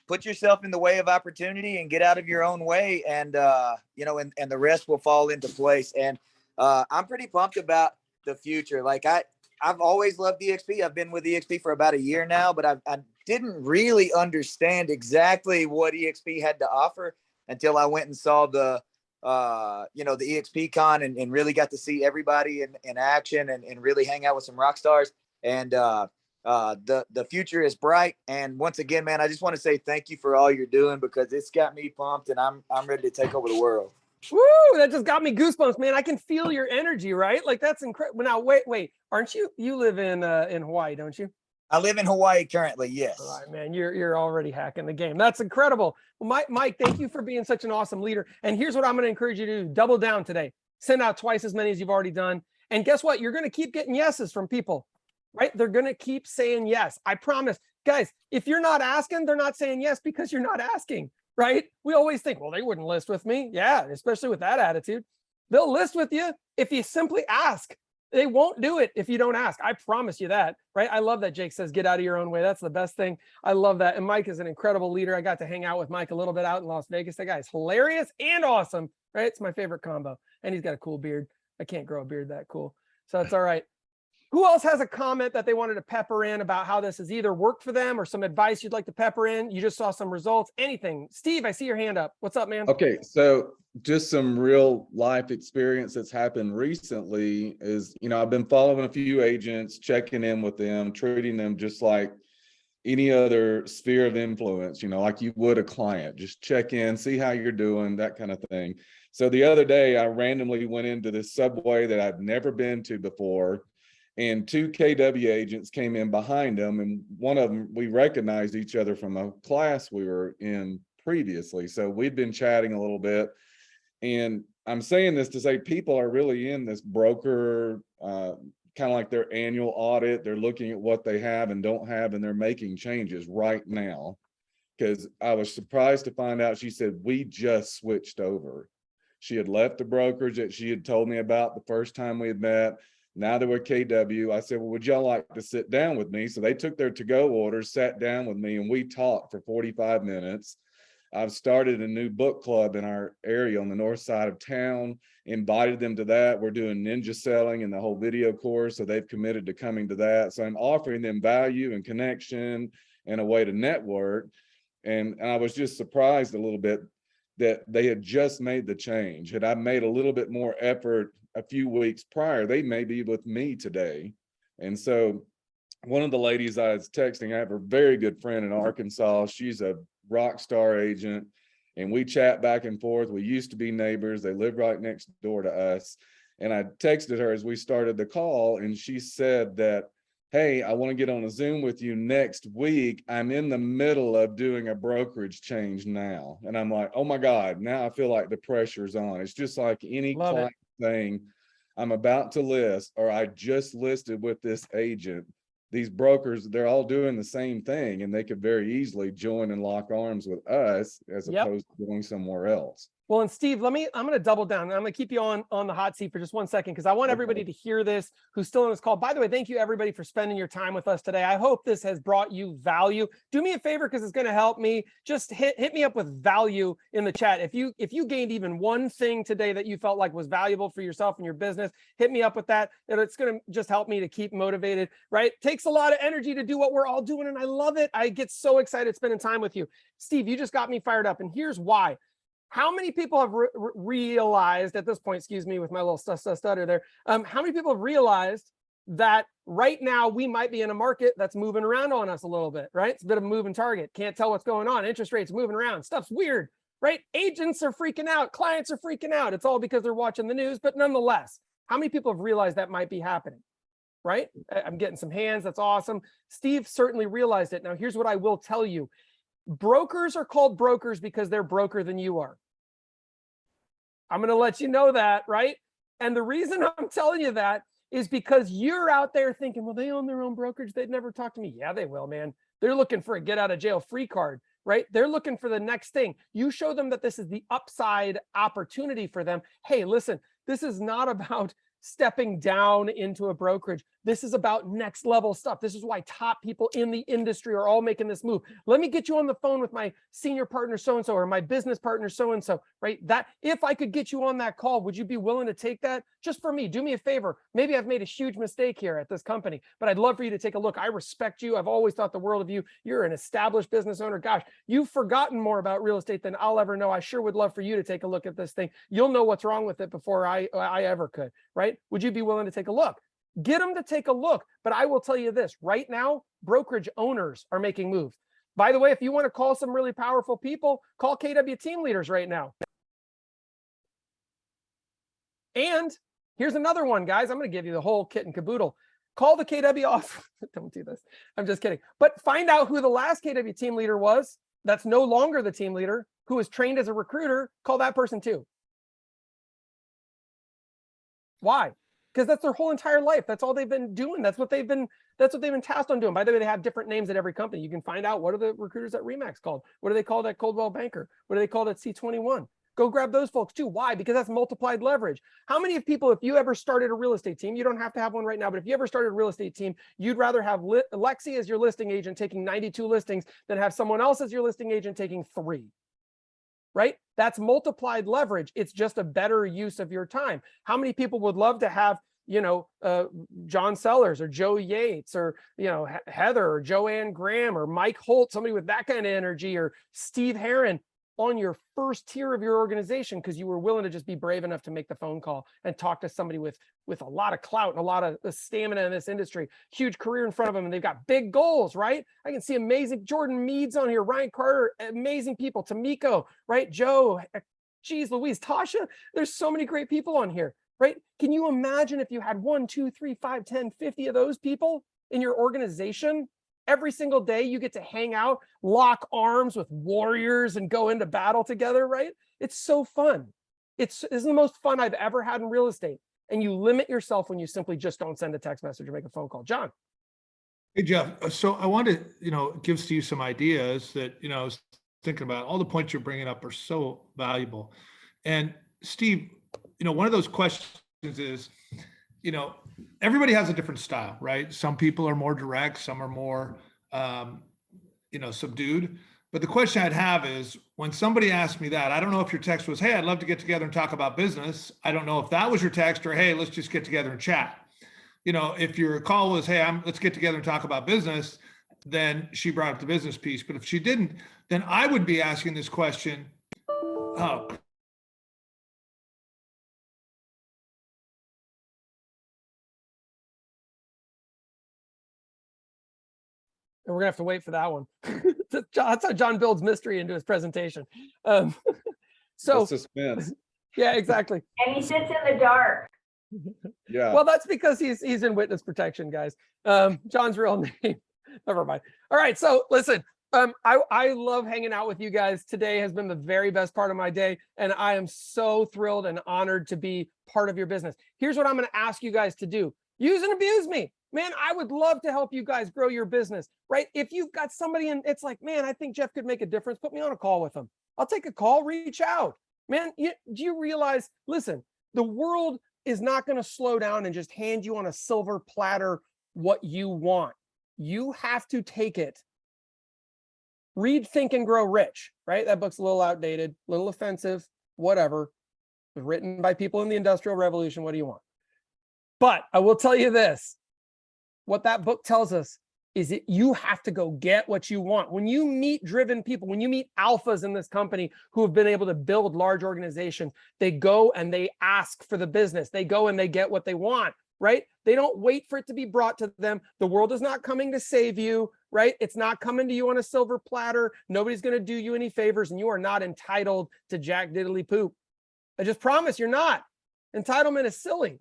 put yourself in the way of opportunity and get out of your own way. And, and the rest will fall into place. And, I'm pretty pumped about the future. Like I've always loved EXP. I've been with EXP for about a year now, but I didn't really understand exactly what EXP had to offer until I went and saw the EXP con and really got to see everybody in action and really hang out with some rock stars. And the future is bright. And once again, man, I just want to say thank you for all you're doing, because it's got me pumped, and I'm ready to take over the world. Woo! That just got me goosebumps, man. I can feel your energy, right? Like that's incredible. Now, wait, aren't you? You live in Hawaii, don't you? I live in Hawaii currently. Yes. All right, man. You're already hacking the game. That's incredible. Well, Mike, thank you for being such an awesome leader. And here's what I'm going to encourage you to do: double down today. Send out twice as many as you've already done. And guess what? You're going to keep getting yeses from people, right? They're going to keep saying yes. I promise, guys. If you're not asking, they're not saying yes because you're not asking, right? We always think, well, they wouldn't list with me. Yeah, especially with that attitude. They'll list with you if you simply ask. They won't do it if you don't ask. I promise you that, right? I love that Jake says, get out of your own way. That's the best thing. I love that. And Mike is an incredible leader. I got to hang out with Mike a little bit out in Las Vegas. That guy's hilarious and awesome, right? It's my favorite combo. And he's got a cool beard. I can't grow a beard that cool. So that's all right. Who else has a comment that they wanted to pepper in about how this has either worked for them or some advice you'd like to pepper in? You just saw some results, anything. Steve, I see your hand up. What's up, man? Okay, so just some real life experience that's happened recently is, I've been following a few agents, checking in with them, treating them just like any other sphere of influence, like you would a client. Just check in, see how you're doing, that kind of thing. So the other day, I randomly went into this Subway that I'd never been to before, and 2 KW agents came in behind them, and one of them, we recognized each other from a class we were in previously. So we'd been chatting a little bit, and I'm saying this to say people are really in this broker, kind of like their annual audit. They're looking at what they have and don't have, and they're making changes right now. Because I was surprised to find out, she said, we just switched over. She had left the brokerage that she had told me about the first time we had met. Now they were KW. I said, well, would y'all like to sit down with me? So they took their to-go orders, sat down with me, and we talked for 45 minutes. I've started a new book club in our area on the north side of town, invited them to that. We're doing ninja selling and the whole video course. So they've committed to coming to that. So I'm offering them value and connection and a way to network. And I was just surprised a little bit that they had just made the change. Had I made a little bit more effort a few weeks prior, they may be with me today. And so one of the ladies I was texting, I have a very good friend in Arkansas. She's a rock star agent, and we chat back and forth. We used to be neighbors. They live right next door to us. And I texted her as we started the call, and she said that, hey, I want to get on a Zoom with you next week. I'm in the middle of doing a brokerage change now. And I'm like, oh my God, now I feel like the pressure's on. It's just like any client saying, I'm about to list, or I just listed with this agent. These brokers, they're all doing the same thing, and they could very easily join and lock arms with us as opposed to going somewhere else. Well, and Steve, I'm going to double down. I'm going to keep you on the hot seat for just 1 second, because I want everybody to hear this who's still on this call. By the way, thank you everybody for spending your time with us today. I hope this has brought you value. Do me a favor, because it's going to help me. Just hit me up with value in the chat. If you gained even one thing today that you felt like was valuable for yourself and your business, hit me up with that. And it's going to just help me to keep motivated, right? It takes a lot of energy to do what we're all doing, and I love it. I get so excited spending time with you. Steve, you just got me fired up, and here's why. How many people have realized at this point, excuse me, with my little stutter there, how many people have realized that right now we might be in a market that's moving around on us a little bit, right? It's a bit of a moving target. Can't tell what's going on. Interest rates moving around. Stuff's weird, right? Agents are freaking out. Clients are freaking out. It's all because they're watching the news, but nonetheless, how many people have realized that might be happening, right? I'm getting some hands. That's awesome. Steve certainly realized it. Now, here's what I will tell you. Brokers are called brokers because they're broker than you are. I'm going to let you know that, right? And the reason I'm telling you that is because you're out there thinking, well, they own their own brokerage. They'd never talk to me. Yeah, they will, man. They're looking for a get out of jail free card, right? They're looking for the next thing. You show them that this is the upside opportunity for them. Hey, listen, this is not about stepping down into a brokerage. This is about next level stuff. This is why top people in the industry are all making this move. Let me get you on the phone with my senior partner so-and-so or my business partner so-and-so, right? That if I could get you on that call, would you be willing to take that? Just for me, do me a favor. Maybe I've made a huge mistake here at this company, but I'd love for you to take a look. I respect you. I've always thought the world of you. You're an established business owner. Gosh, you've forgotten more about real estate than I'll ever know. I sure would love for you to take a look at this thing. You'll know what's wrong with it before I ever could, right? Would you be willing to take a look? Get them to take a look. But I will tell you this, right now, brokerage owners are making moves. By the way, if you want to call some really powerful people, call KW team leaders right now. And here's another one, guys. I'm going to give you the whole kit and caboodle. Call the KW off. Don't do this. I'm just kidding. But find out who the last KW team leader was that's no longer the team leader, who was trained as a recruiter. Call that person too. Why? Because that's their whole entire life. That's all they've been doing. That's what they've been tasked on doing. By the way, they have different names at every company. You can find out what are the recruiters at Remax called? What are they called at Coldwell Banker? What are they called at C21? Go grab those folks too. Why? Because that's multiplied leverage. How many of people, if you ever started a real estate team, you don't have to have one right now, but if you ever started a real estate team, you'd rather have Lexi as your listing agent taking 92 listings than have someone else as your listing agent taking 3, right? That's multiplied leverage. It's just a better use of your time. How many people would love to have, John Sellers or Joe Yates or, Heather or Joanne Graham or Mike Holt, somebody with that kind of energy, or Steve Herron on your first tier of your organization because you were willing to just be brave enough to make the phone call and talk to somebody with a lot of clout and a lot of stamina in this industry, huge career in front of them, and they've got big goals, right? I can see amazing Jordan Meads on here, Ryan Carter, amazing people, Tamiko, right? Joe, geez, Louise, Tasha, there's so many great people on here, right? Can you imagine if you had 1, 2, 3, 5, 10, 50 of those people in your organization? Every single day you get to hang out, lock arms with warriors and go into battle together, right? It's so fun. It's the most fun I've ever had in real estate. And you limit yourself when you simply just don't send a text message or make a phone call. John. Hey, Jeff. So I wanted to, give Steve some ideas that, I was thinking about. All the points you're bringing up are so valuable. And Steve, one of those questions is, everybody has a different style, right? Some people are more direct, some are more, subdued. But the question I'd have is, when somebody asks me that, I don't know if your text was, hey, I'd love to get together and talk about business. I don't know if that was your text, or, hey, let's just get together and chat. If your call was, hey, let's get together and talk about business, then she brought up the business piece. But if she didn't, then I would be asking this question, oh, And we're gonna have to wait for that one. That's how John builds mystery into his presentation. The So suspense. yeah, exactly. And he sits in the dark. Yeah. Well, that's because he's in witness protection, guys. John's real name. Never mind. All right. So listen, I love hanging out with you guys. Today has been the very best part of my day, and I am so thrilled and honored to be part of your business. Here's what I'm going to ask you guys to do. Use and abuse me. Man, I would love to help you guys grow your business, right? If you've got somebody and it's like, man, I think Jeff could make a difference, put me on a call with him. I'll take a call, reach out. Man, do you realize, listen, the world is not going to slow down and just hand you on a silver platter what you want. You have to take it. Read Think and Grow Rich, right? That book's a little outdated, a little offensive, whatever. Written by people in the Industrial Revolution. What do you want? But I will tell you this. What that book tells us is that you have to go get what you want. When you meet driven people, when you meet alphas in this company who have been able to build large organizations, they go and they ask for the business. They go and they get what they want, right? They don't wait for it to be brought to them. The world is not coming to save you, right? It's not coming to you on a silver platter. Nobody's going to do you any favors, and you are not entitled to jack diddly poop. I just promise you're not. Entitlement is silly.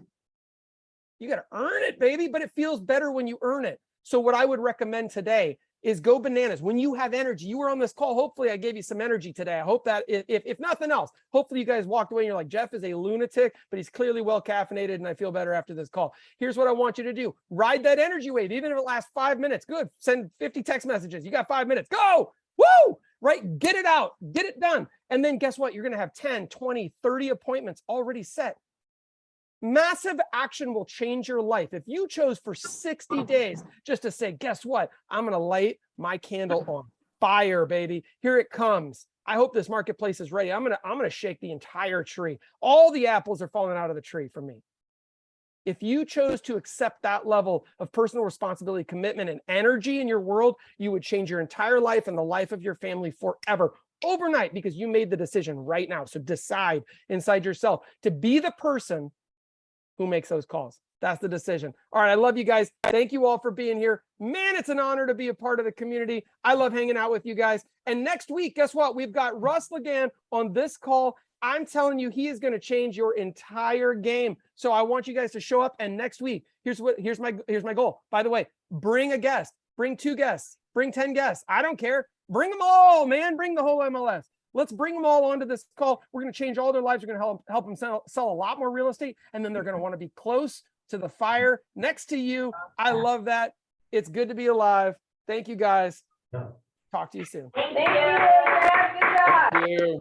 You got to earn it, baby, but it feels better when you earn it. So what I would recommend today is go bananas. When you have energy, you were on this call. Hopefully I gave you some energy today. I hope that if nothing else, hopefully you guys walked away and you're like, Jeff is a lunatic, but he's clearly well caffeinated and I feel better after this call. Here's what I want you to do. Ride that energy wave, even if it lasts 5 minutes. Good. Send 50 text messages. You got 5 minutes. Go. Woo! Right? Get it out. Get it done. And then guess what? You're going to have 10, 20, 30 appointments already set. Massive action will change your life. If you chose for 60 days just to say, guess what? I'm going to light my candle on fire, baby. Here it comes. I hope this marketplace is ready. I'm going to shake the entire tree. All the apples are falling out of the tree for me. If you chose to accept that level of personal responsibility, commitment, and energy in your world, you would change your entire life and the life of your family forever, overnight, because you made the decision right now. So decide inside yourself to be the person who makes those calls. That's the decision. All right. I love you guys. Thank you all for being here. Man, it's an honor to be a part of the community. I love hanging out with you guys. And next week, guess what? We've got Russ Legan on this call. I'm telling you, he is going to change your entire game. So I want you guys to show up. And next week, here's my goal. By the way, bring a guest, bring 2 guests, bring 10 guests. I don't care. Bring them all, man. Bring the whole MLS. Let's bring them all onto this call. We're going to change all their lives. We're going to help them sell a lot more real estate. And then they're going to want to be close to the fire next to you. I love that. It's good to be alive. Thank you, guys. Talk to you soon. Thank you. Good job. Thank you.